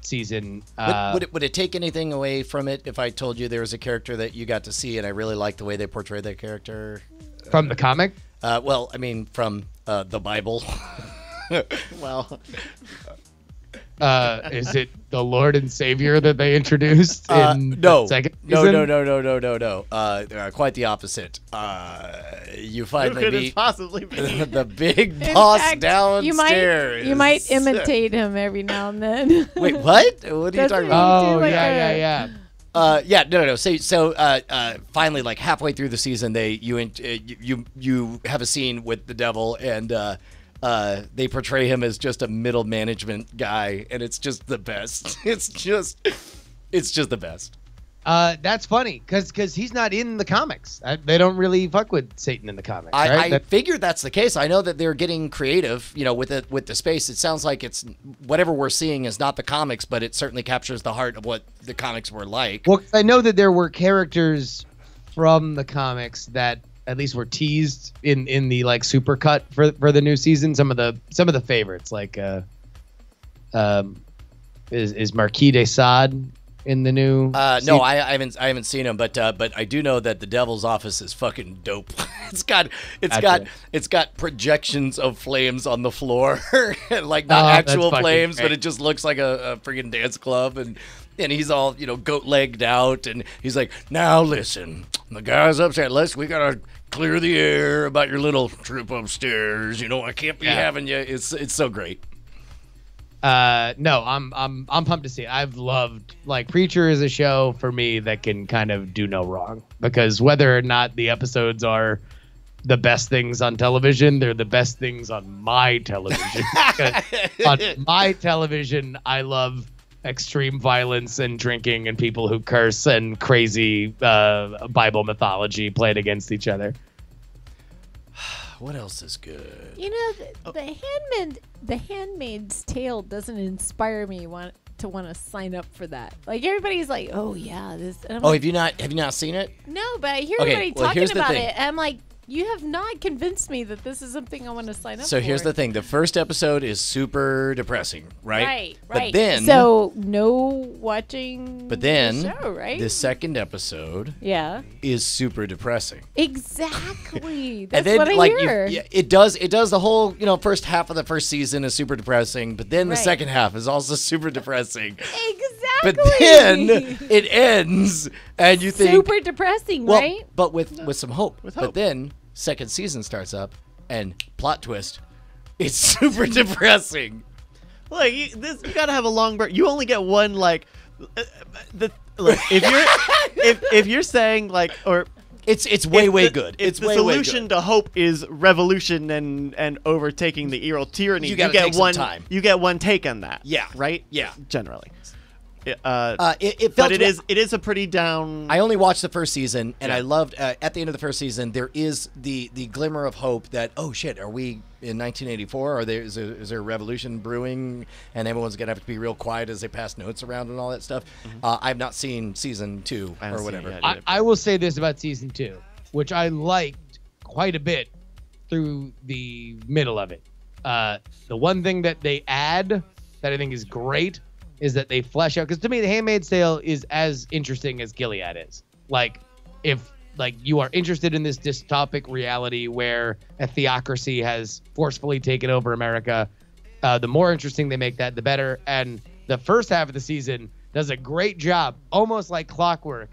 season. Would it take anything away from it if I told you there was a character that you got to see and I really liked the way they portrayed that character? From the comic? Well, I mean, from the Bible. Well, Is it the Lord and Savior that they introduced in the second season? No. Quite the opposite. You who finally could it meet possibly be? the big In boss fact, downstairs. You might imitate him every now and then. Wait, what? What are you Doesn't talking he about? do Oh, like yeah. No. So finally, like halfway through the season, you have a scene with the devil, and they portray him as just a middle management guy, and it's just the best. It's just the best. That's funny because he's not in the comics. They don't really fuck with Satan in the comics. I right? figured that's the case. I know that they're getting creative, with the space. It sounds like it's whatever we're seeing is not the comics, but it certainly captures the heart of what the comics were like. Well, I know that there were characters from the comics that at least were teased in the like super cut for the new season. Some of the favorites like is Marquis de Sade in the new No, season? I haven't seen him, but I do know that the Devil's Office is fucking dope. it's got projections of flames on the floor, like not actual fucking flames, great. but it just looks like a freaking dance club, and he's all goat legged out, and he's like, now listen, the guys upstairs, we gotta clear the air about your little trip upstairs. I can't be having you. It's so great. No, I'm pumped to see it. I've loved like Preacher is a show for me that can kind of do no wrong, because whether or not the episodes are the best things on television, they're the best things on my television. On my television, I love extreme violence and drinking and people who curse and crazy Bible mythology played against each other. What else is good? The Handmaid's Tale doesn't inspire me to want to sign up for that. Like everybody's like, oh yeah, this. And I'm like, have you not seen it? no, but I hear Okay, everybody well, talking here's the about thing. it, and I'm like, you have not convinced me that this is something I want to sign up for. So here's the thing: the first episode is super depressing, right? Right. But then, so no watching. but then the show, right? the second episode yeah. is super depressing. Exactly. That's And then, what I like, hear. it does the whole, first half of the first season is super depressing, but then the Right. second half is also super depressing. Exactly. But then it ends, and you think, super depressing, well, right? but with some hope. With But hope. then second season starts up, and plot twist, it's super depressing. Like you gotta have a long break. You only get one look, if you're saying like, or It's way if way the- good. If It's the way solution way to hope is revolution and overtaking the evil tyranny. You gotta get take some one time. You get one take on that. Yeah. Right. Yeah. Generally. It But felt. it is a pretty down. I only watched the first season, and Yeah. I loved at the end of the first season. There is the glimmer of hope that, oh shit, are we in 1984? Is there a revolution brewing, and everyone's gonna have to be real quiet as they pass notes around and all that stuff? I've not seen season 2 I haven't or seen it whatever. yet. I will say this about season 2, which I liked quite a bit through the middle of it. The one thing that they add that I think is great is that they flesh out, because to me, The Handmaid's Tale is as interesting as Gilead is. Like, if you are interested in this dystopic reality where a theocracy has forcefully taken over America, the more interesting they make that, the better. And the first half of the season does a great job, almost like clockwork,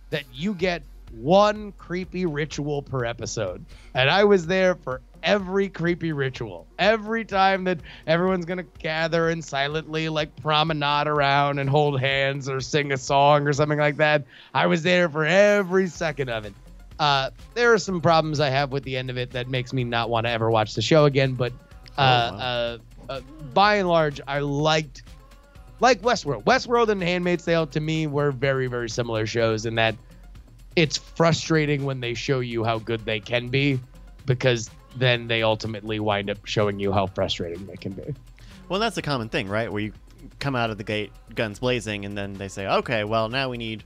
that you get one creepy ritual per episode. And I was there for every creepy ritual. Every time that everyone's going to gather and silently promenade around and hold hands or sing a song or something like that, I was there for every second of it. There are some problems I have with the end of it that makes me not want to ever watch the show again, but by and large, I liked Westworld. Westworld and Handmaid's Tale to me were very, very similar shows in that it's frustrating when they show you how good they can be, because then they ultimately wind up showing you how frustrating they can be. Well, that's a common thing, right? Where come out of the gate guns blazing, and then they say, okay, well, now we need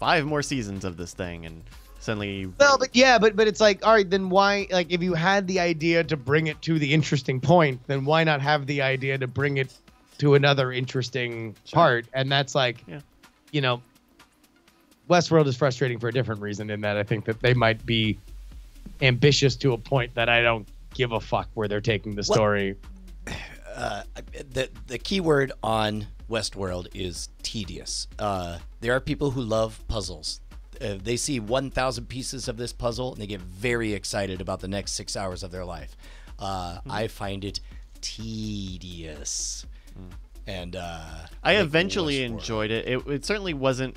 5 more seasons of this thing, and suddenly. Well, but yeah, but it's like, all right, then why? Like, if you had the idea to bring it to the interesting point, then why not have the idea to bring it to another interesting part? And that's like, you know, Westworld is frustrating for a different reason in that I think that they might be ambitious to a point that I don't give a fuck where they're taking the story. The key word on Westworld is tedious. There are people who love puzzles. They see 1,000 pieces of this puzzle and they get very excited about the next 6 hours of their life. I find it tedious. And I eventually enjoyed it. It certainly wasn't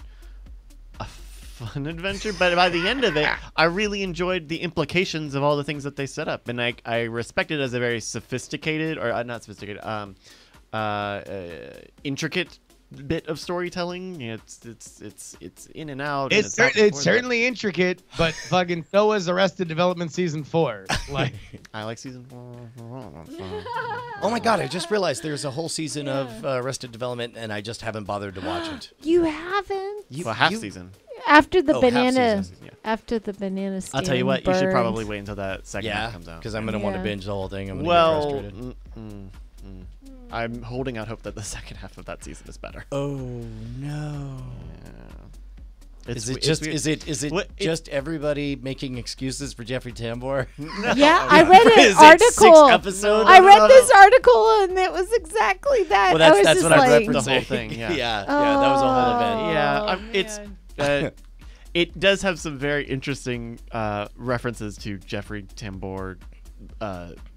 a fun adventure, but by the end of it, I really enjoyed the implications of all the things that they set up, and I respect it as a very sophisticated, or not sophisticated, intricate bit of storytelling. It's in and out. It's certainly intricate, but fucking so was Arrested Development season 4. Like, I like season 4. oh my god, I just realized there's a whole season of Arrested Development, and I just haven't bothered to watch it. You haven't? Well, half season. After the half banana, season, yeah. after the banana stand I'll tell you what, you should burned. probably wait until that second half Yeah, comes out. because I'm gonna want to binge the whole thing. I'm gonna get frustrated. I'm holding out hope that the second half of that season is better. Oh no. Yeah. Is it just everybody making excuses for Jeffrey Tambor? Yeah, I read an Is it article. 6 episodes? I read this article and it was exactly that. Well, I was that's just what I'm like, referencing. The whole thing, yeah. yeah, that was a whole event. Yeah, it does have some very interesting references to Jeffrey Tambor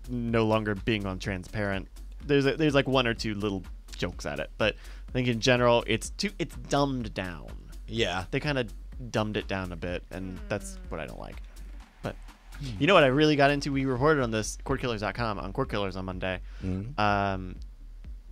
no longer being on Transparent. There's like 1 or 2 little jokes at it, but I think in general it's dumbed down. Yeah. They kind of dumbed it down a bit, and that's what I don't like. But you know what I really got into? We reported on this CourtKillers.com on Court Killers on Monday.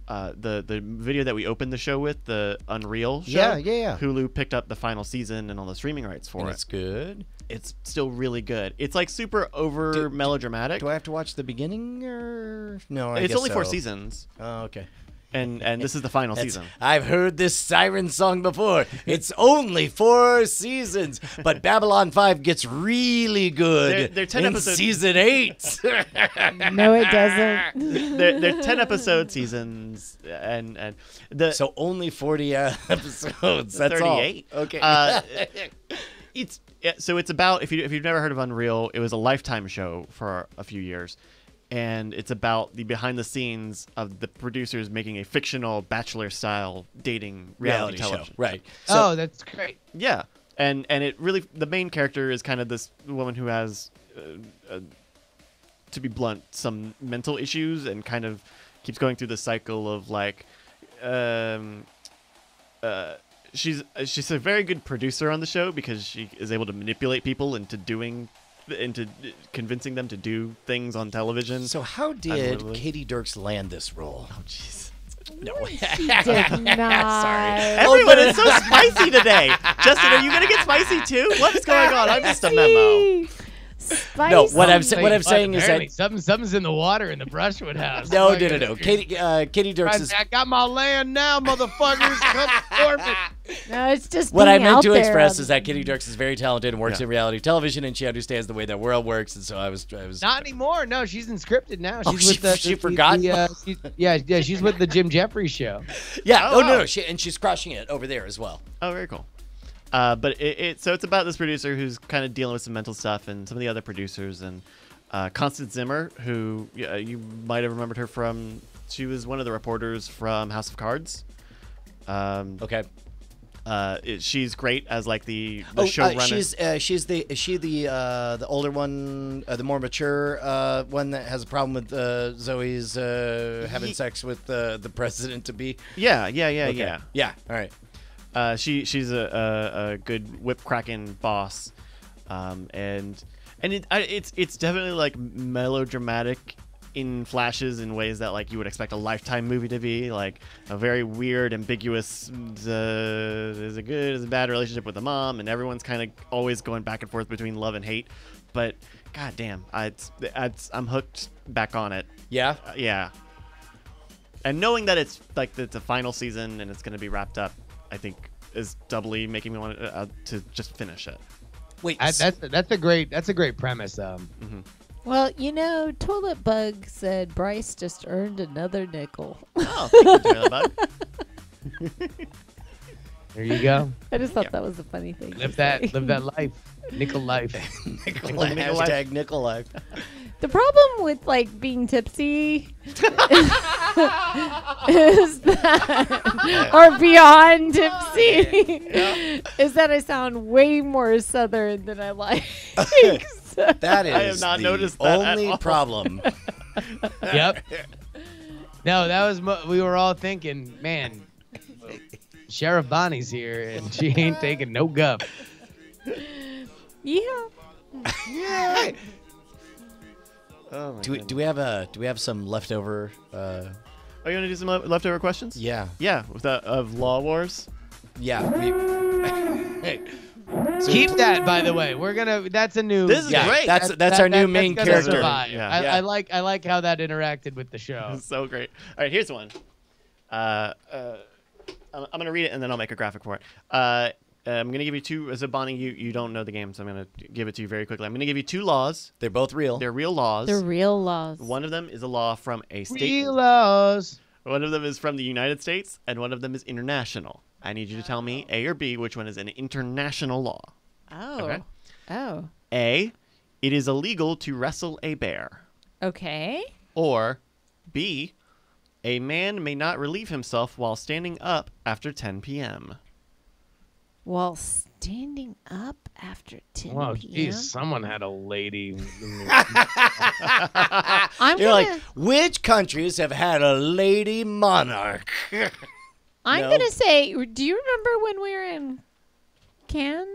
The video that we opened the show with, the Unreal show. Yeah. Hulu picked up the final season and all the streaming rights for it. It's good. It's still really good. It's like super over melodramatic. Do I have to watch the beginning or no? It's only 4 seasons. Oh, okay. And this is the final season. I've heard this siren song before. It's only 4 seasons, but Babylon 5 gets really good They're 10 in episodes. season 8. no, it doesn't. They're 10 episode seasons, and so only 40 episodes. That's 38. all. Okay. It's about if you've never heard of Unreal, it was a Lifetime show for a few years. And it's about the behind the scenes of the producers making a fictional Bachelor-style dating reality television. Show. Right. So, that's great. Yeah. And it really, the main character is kind of this woman who has, to be blunt, some mental issues and kind of keeps going through the cycle of like, she's a very good producer on the show because she is able to manipulate people into convincing them to do things on television. So how did Katie Dirks land this role? Oh, jeez. No. She did not. Sorry. Everyone is so spicy today. Justin, are you going to get spicy too? What's going on? I missed a memo. Spicy. No, what I'm saying is that something's in the water in the Brushwood house. no. Katie Dirks is. I got my land now, motherfuckers. Come for me. No, it's just What I being meant out to there. express is that Katie Dirks is very talented and works in reality television, and she understands the way that world works. And so I was. Not anymore. No, she's in scripted now. Oh, She's with she forgot? She's with the Jim Jeffries show. Yeah. Oh, No. She's crushing it over there as well. Oh, very cool. But so it's about this producer who's kind of dealing with some mental stuff, and some of the other producers, and Constance Zimmer, who you might have remembered her from. She was one of the reporters from House of Cards. Okay. She's great as like the showrunner. Is she the older one, the more mature one that has a problem with Zoe's having sex with the president to be? Yeah. Yeah. All right. She's a good whip cracking boss, and it's definitely like melodramatic in flashes in ways that like you would expect a Lifetime movie to be, like a very weird, ambiguous, is a good, is a bad relationship with the mom, and everyone's kind of always going back and forth between love and hate. But goddamn, I'm hooked back on it. Yeah. Yeah. And knowing that it's like it's a final season and it's going to be wrapped up, I think is doubly making me want to just finish it. Wait, That's a great premise. Well, Toilet Bug said Bryce just earned another nickel. Oh, thank you, Toilet Bug. There you go. I just thought that was a funny thing. Live that life, nickel life. Hashtag nickel life. The problem with like being tipsy is that, or beyond tipsy, is that I sound way more Southern than I like. So- That is I have not the noticed that at only all. problem. Yep. No, that was we were all thinking, man, Sheriff Bonnie's here and she ain't taking no guff. yeah. Oh my Do we have some leftover? Are you going to do some leftover questions? Yeah, Yeah, with of Law Wars. yeah. Hey, Keep that, by the way. That's a new. This is yeah, great. That's our new main gonna character. survive. Yeah. I like how that interacted with the show. So great. All right, here's one. I'm going to read it and then I'll make a graphic for it. I'm going to give you two. As a Bonnie, you don't know the game, so I'm going to give it to you very quickly. I'm going to give you two laws. They're both real. They're real laws. The real laws. One of them is a law from a state. Real laws. One of them is from the United States, and one of them is international. I need you to tell me A or B which one is an international law. Oh. Okay. Oh. A, it is illegal to wrestle a bear. Okay. Or B, a man may not relieve himself while standing up after 10 p.m. While standing up after 10 Wow, p.m. geez, someone had a lady. I'm You're gonna, like, which countries have had a lady monarch? I'm no. gonna say, do you remember when we were in Cans?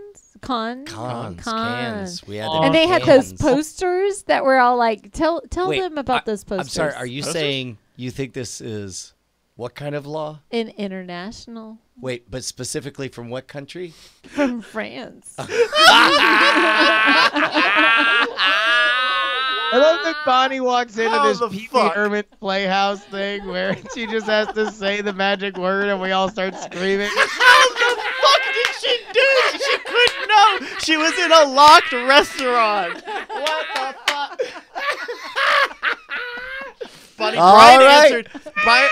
Cans. We had Oh, And they had cans. those posters that were all like, tell Wait, them about those posters. I'm sorry. Are you Posters? saying you think this is what kind of law? In international Wait, but specifically from what country? from France. I love that Bonnie walks into How this the Pee Wee fuck? Herman Playhouse thing where she just has to say the magic word and we all start screaming. How the fuck did she do it? She couldn't know. She was in a locked restaurant. What the fuck? Buddy, All Brian right. answered. Brian,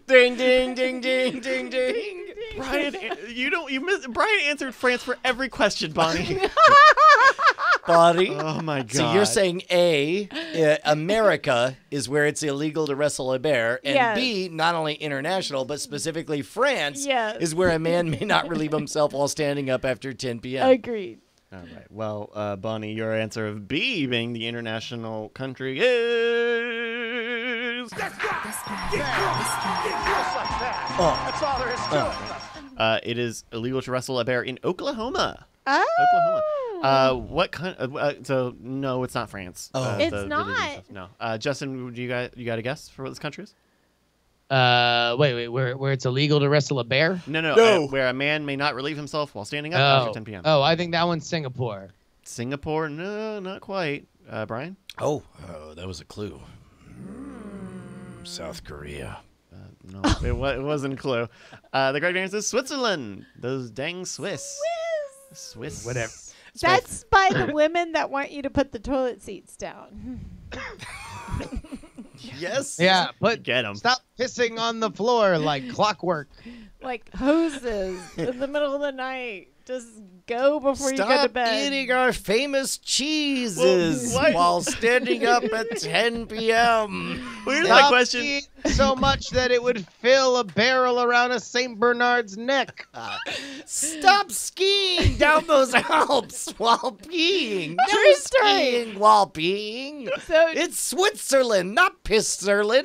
Ding, ding, ding, ding, ding, ding. Brian, Brian answered France for every question, Bonnie. Buddy. Oh my god. So you're saying A, America is where it's illegal to wrestle a bear, and Yes. B, not only international, but specifically France Yes. is where a man may not relieve himself while standing up after 10 p.m. Agreed. All right. Well, Bonnie, your answer of B being the international country is. It is illegal to wrestle a bear in Oklahoma. Oh. Oklahoma. What kind? So no, it's not France. Oh. It's the not. religion stuff. No. Justin, you got a guess for what this country is? Wait, where it's illegal to wrestle a bear? No. No. Where a man may not relieve himself while standing up after 10 p.m. Oh, I think that one's Singapore. Singapore? No, not quite. Brian? Oh, that was a clue. South Korea. No, it wasn't a clue. The correct answer is Switzerland. Those dang Swiss. Swiss. Whatever. That's by the women that want you to put the toilet seats down. Yes. Yeah, but Get 'em. stop pissing on the floor like clockwork. Like hoses in the middle of the night. Just go before you go to Stop bed. eating our famous cheeses Well, what? while standing up at 10 p.m. Well, here's my Stop question. eating so much that it would fill a barrel around a St. Bernard's neck. Stop skiing down those Alps while peeing. No True story. skiing while peeing. So It's Switzerland, not Pisserland.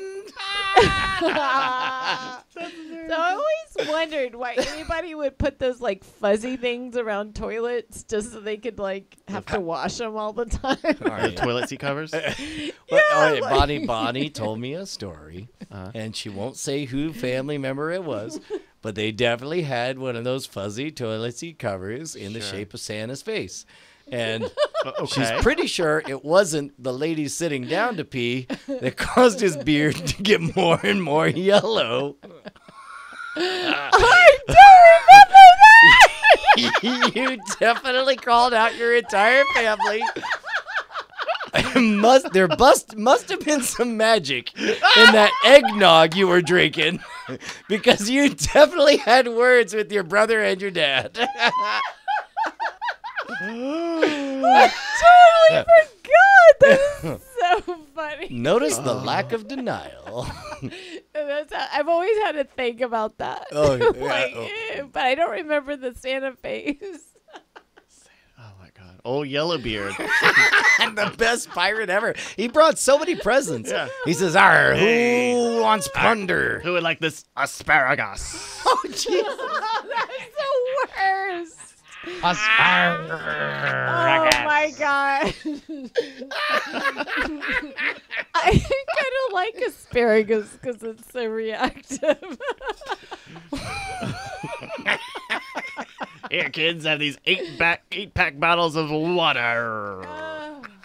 So I always wondered why anybody would put those like fuzzy things around toilets just so they could like have to wash them all the time. The toilet seat covers. But, Bonnie told me a story, and she won't say who family member it was, but they definitely had one of those fuzzy toilet seat covers in the Sure. shape of Santa's face. And She's Okay. pretty sure it wasn't the lady sitting down to pee that caused his beard to get more and more yellow. I don't remember that. You definitely called out your entire family. There must have been some magic in that eggnog you were drinking, because you definitely had words with your brother and your dad. I totally forgot. That is so funny. Notice the lack of denial. I've always had to think about that. Oh, yeah. But I don't remember the Santa face. Oh my God. Old Yellowbeard. And the best pirate ever. He brought so many presents. Yeah. He says, "Arr, Hey. who wants plunder?" Who would like this asparagus? Oh, jeez. That's the worst. Asparagus. Oh my god. I kind of like asparagus because it's so reactive. Here, kids, have these 8-pack bottles of water.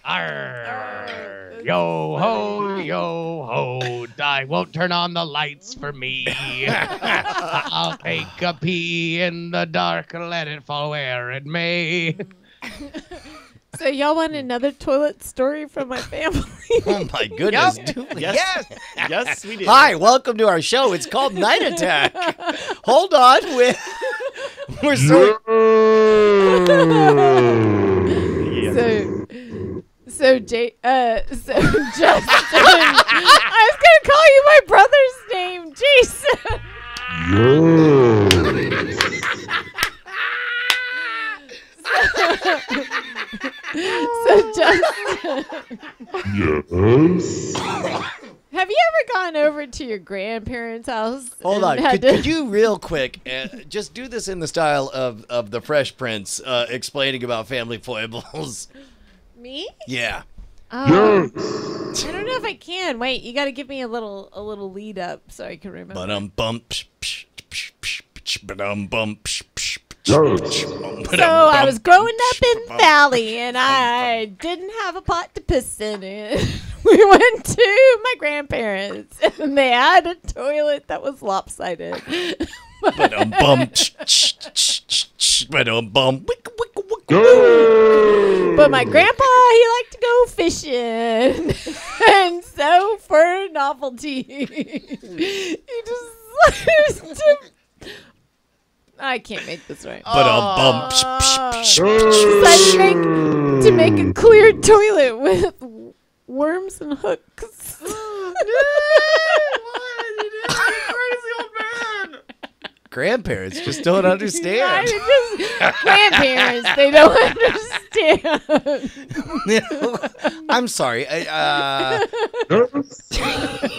Arr. Yo ho, I won't turn on the lights for me. I'll take a pee in the dark, let it fall where it may. So y'all want another toilet story from my family? Oh, my goodness. Yes. Yes, we did. Hi, welcome to our show. It's called Night Attack. Hold on. We're so... So Justin, I was gonna call you my brother's name, Jason. So Justin, Yes. have you ever gone over to your grandparents' house? Hold and on. had Could you real quick just do this in the style of the Fresh Prince explaining about family foibles? Me? Yeah. Oh, I don't know if I can. Wait, you got to give me a little lead up so I can remember. Ba-dum-bump. Ba-dum-bump. So I was growing up in the valley, and I didn't have a pot to piss in it. We went to my grandparents, and they had a toilet that was lopsided. Ba-dum-bump. Ba-dum-bump. But my grandpa, he liked to go fishing, and so for novelty, he just I can't make this right. Ba-dum-bump. Decided to make a clear toilet with worms and hooks. Grandparents just don't understand. Grandparents, they don't understand. I'm sorry.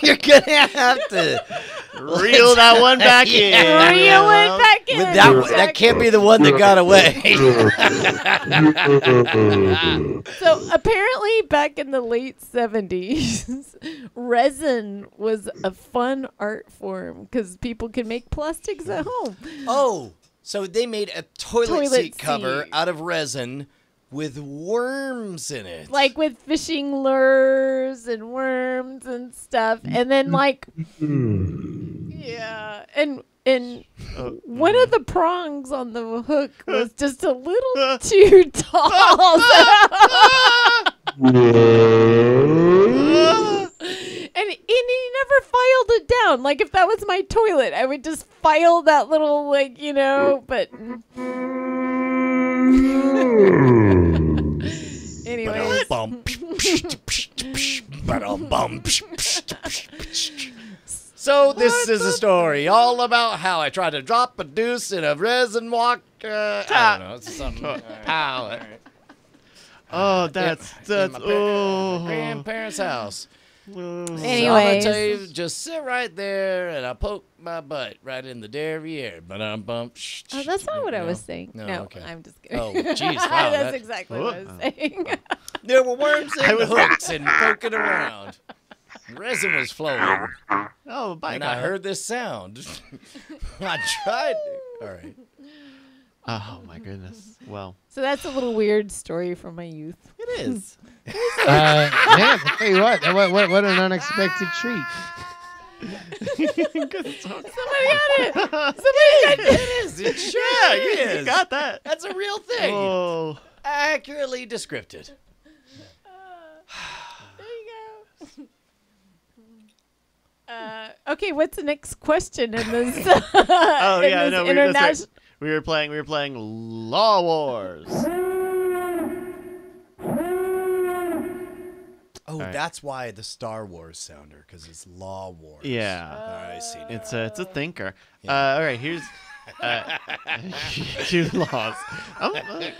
You're gonna have to Reel that one back in. Reel it back in. that can't be the one that got away. So apparently back in the late 70s, resin was a fun art form because people could make plastics at home. Oh, so they made a toilet Toilet seat cover seat. out of resin with worms in it. Like with fishing lures and worms and stuff. And then like yeah. And one of the prongs on the hook was just a little too tall. And he never filed it down. Like if that was my toilet, I would just file that little but anyways. So this is a story all about how I tried to drop a deuce in a resin walk. I don't know. It's something. Palette. Oh, that's Grandparents' house. So I'm gonna Anyways. tell you, just sit right there, and I poke my butt right in the derriere. But I'm bump. Oh, that's not what I was saying. No, No, okay. I'm just kidding. Oh, jeez, wow, That's that- exactly what I was saying. There were worms and hooks and poking around. Resin was flowing, Oh, by and God. I heard this sound. I tried. All right. Oh my goodness. Well, So that's a little weird story from my youth. it is. Man, I'll tell you what an unexpected treat. Somebody got it. Somebody got it. It is. It sure is. You got that. That's a real thing. Oh. Accurately described. There you go. Okay, what's the next question in this? Oh in yeah, this no, international. we were playing Law Wars. Oh, right. that's why the Star Wars sounder, because it's Law Wars. Yeah. I see. It's a thinker. Yeah. All right, here's two laws.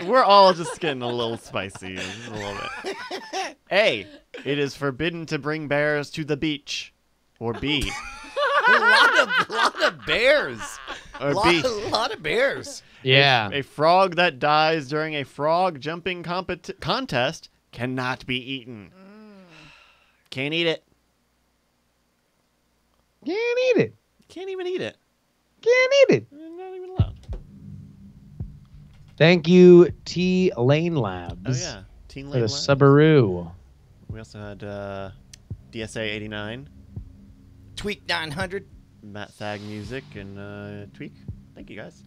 We're all just getting a little spicy, just a little bit. A, it is forbidden to bring bears to the beach. Or B, a lot of bears. or B, A lot of bears. Yeah. a frog that dies during a frog jumping contest cannot be eaten. Can't eat it. Can't eat it. Can't even eat it. Can't eat it. Not even allowed. Thank you, T Lane Labs. Oh yeah, Teen For Lane the Labs. Subaru. We also had DSA 89, Tweak 900. Matt Thag Music, and Tweak. Thank you guys.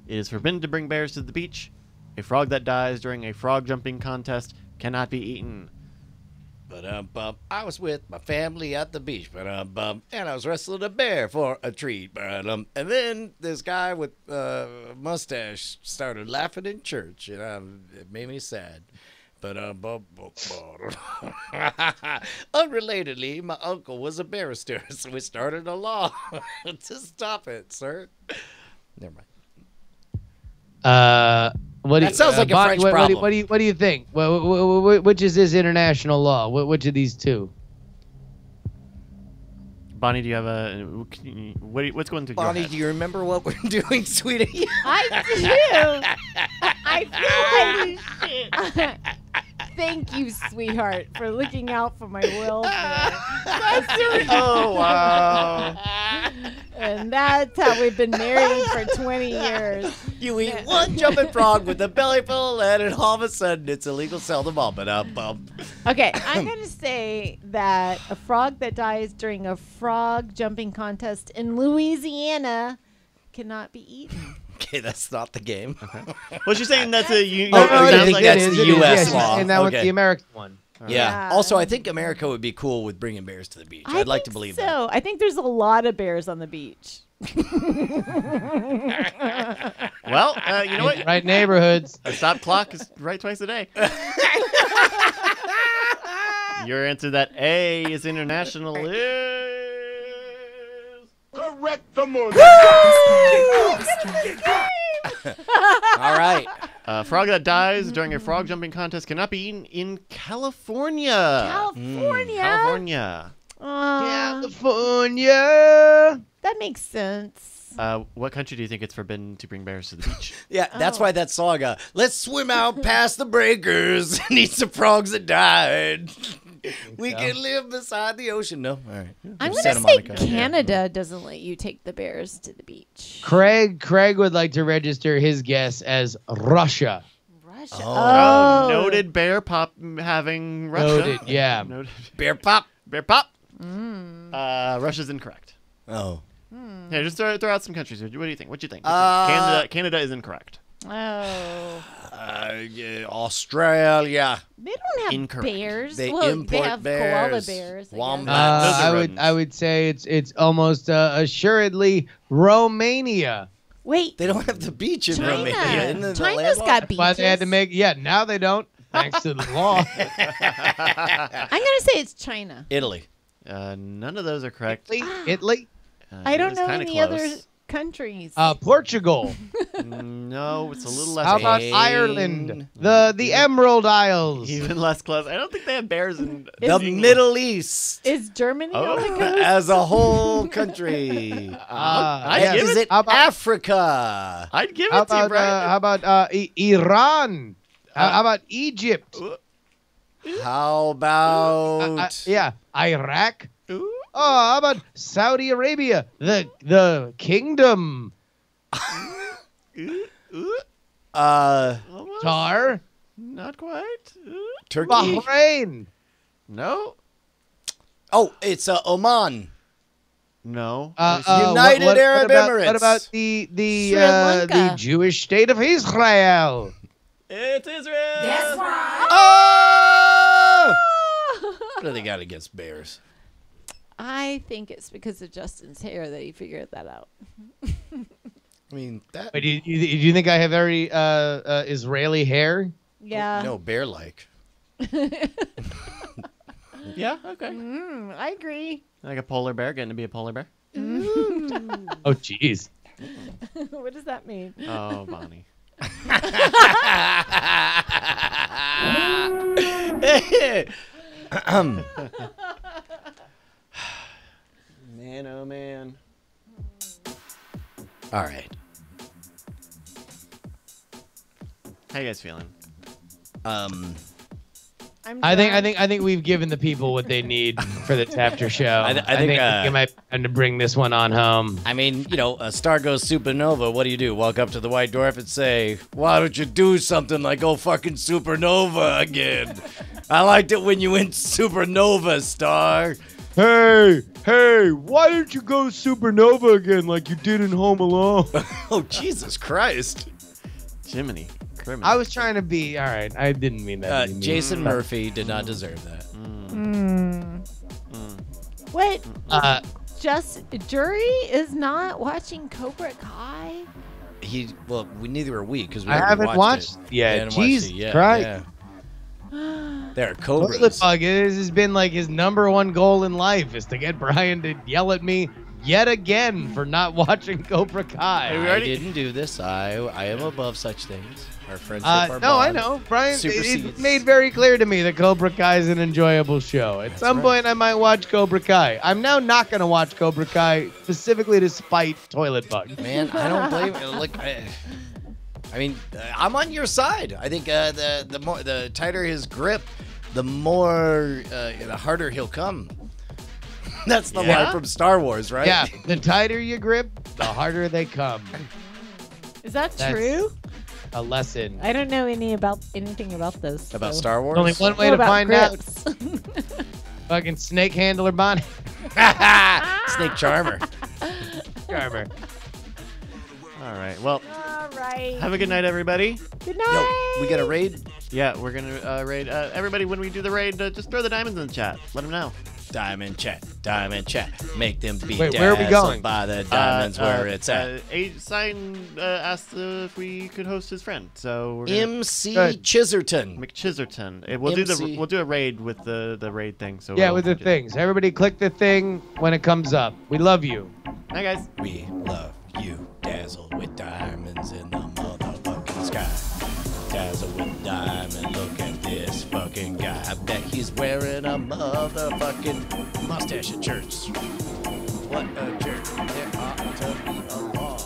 It is forbidden to bring bears to the beach. A frog that dies during a frog jumping contest cannot be eaten. I was with my family at the beach, and I was wrestling a bear for a treat. And then this guy with a mustache started laughing in church, and it made me sad. Unrelatedly, my uncle was a barrister, so we started a law to stop it, sir. Never mind. That sounds like a Bonnie, French problem. What do you think? Which is this international law? Which of these two? Bonnie, do you have what's going through your Bonnie, head? do you remember what we're doing, sweetie? I do. I feel like thank you, sweetheart, for looking out for my welfare. Oh wow! And that's how we've been married for 20 years. You eat one jumping frog with a belly full, and then all of a sudden it's illegal to sell them all. Okay, I'm going to say that a frog that dies during a frog jumping contest in Louisiana cannot be eaten. Okay, that's not the game. Well, she's saying that's a. I sounds think like that's it is, the it is, US yes, law. and that was Okay. the American one. Yeah. Yeah. Also, I think America would be cool with bringing bears to the beach. I'd like to think believe so. that. I think there's a lot of bears on the beach. Well, you know what? Right neighborhoods. A stop clock is right twice a day. Your answer that A is international is Correct the moon. All right. a frog that dies during a frog jumping contest cannot be eaten in California. California. California. California. That makes sense. What country do you think it's forbidden to bring bears to the beach? Yeah, that's why that song, let's swim out past the breakers and eat some frogs that died. We can live beside the ocean. No? All right. I'm going Santa to say Monica. Canada doesn't let you take the bears to the beach. Craig would like to register his guess as Russia. Russia. Oh. Noted bear pop having Russia. Noted, yeah. Noted. Bear pop. Bear pop. Mm. Russia's incorrect. Oh. Yeah, just throw out some countries. What do you think? What do you think? Canada is incorrect. Oh. Yeah, Australia. They don't have Incorrect. bears. They well, import they have koala bears. bears. I Wombat. guess. Those are rodents. I would say it's almost assuredly Romania. Wait, They don't have the beach in China. Romania. Isn't it the China's landlocked? got That's beaches. why they had to make. Yeah, now they don't. Thanks to the law. I'm going to say it's China. Italy. None of those are correct. Italy. I It don't was know kinda any close. other countries. Portugal. No, it's a little less. How about Spain. Ireland? The Emerald Isles. Even less close? I don't think they have bears in The England. Middle East. Is Germany on the Oh. coast? As a whole country. I'd yeah. give Is it How about- Africa? I'd give How it to you, about Brad. Iran? How about Egypt? How about Yeah, Iraq. Ooh. Oh, how about Saudi Arabia? The kingdom. Almost. Tar. Not quite. Turkey. Bahrain. No. Oh, it's Oman. No. United Arab Emirates. What about the Sri Lanka. the Jewish state of Israel? It's Israel. That's right. Oh! What do they got against bears? I think it's because of Justin's hair that he figured that out. I mean, that. But do you think I have very Israeli hair? Yeah. No, bear-like. Yeah. Okay. I agree. Like a polar bear, getting to be a polar bear. Oh, jeez. What does that mean? Oh, Bonnie. Man, oh man. All right. How you guys feeling? I think we've given the people what they need for this after show. I think it might be time to bring this one on home. I mean, you know, a star goes supernova. What do? Walk up to the white dwarf and say, "Why don't you do something like go fucking supernova again?" I liked it when you went supernova, Star. Hey, why don't you go supernova again like you did in Home Alone? Oh, Jesus Christ. Jiminy. Criminal. I was trying to be, all right, I didn't mean that. Jason Murphy did not deserve that. Wait, Just Jury is not watching Cobra Kai? Neither are we because we I haven't watched it. yet. We hadn't watched Jesus it yet, Christ. yeah. There are Toilet cobras. Bug, this has been like his #1 goal in life is to get Brian to yell at me yet again for not watching Cobra Kai. I didn't do this. I am above such things. Our friendship, our No, I bond know. Brian, supersedes. it made very clear to me that Cobra Kai is an enjoyable show. At some point, I might watch Cobra Kai. I'm now not going to watch Cobra Kai specifically to spite Toilet Bug. Man, I don't blame. Look, I mean, I'm on your side. I think the tighter his grip, the harder he'll come. That's the line from Star Wars, right? Yeah, the tighter you grip, the harder they come. Is that That's true? A lesson. I don't know anything about this. About so. Star Wars. Only one way What to about find out. grips? Fucking snake handler Bonnie. Snake Charmer. Charmer. All right. Well, All right. have a good night, everybody. Good night. Yo, we got a raid. Yeah, we're gonna raid. Everybody, when we do the raid, just throw the diamonds in the chat. Let them know. Diamond chat. Make them be Wait, where are we dazzled going? by the diamonds where it's at. Sign asked if we could host his friend, so we're gonna MC Good. Chiserton. McChiserton. We'll MC. do a raid with the raid thing. So Yeah, we'll with the do that. things. Everybody click the thing when it comes up. We love you. Hi guys. We love you, dazzled with diamonds in the motherfucking sky. Dazzled with diamonds, look at this fucking guy. I bet he's wearing a motherfucking mustache at church. What a jerk. There ought to be a law.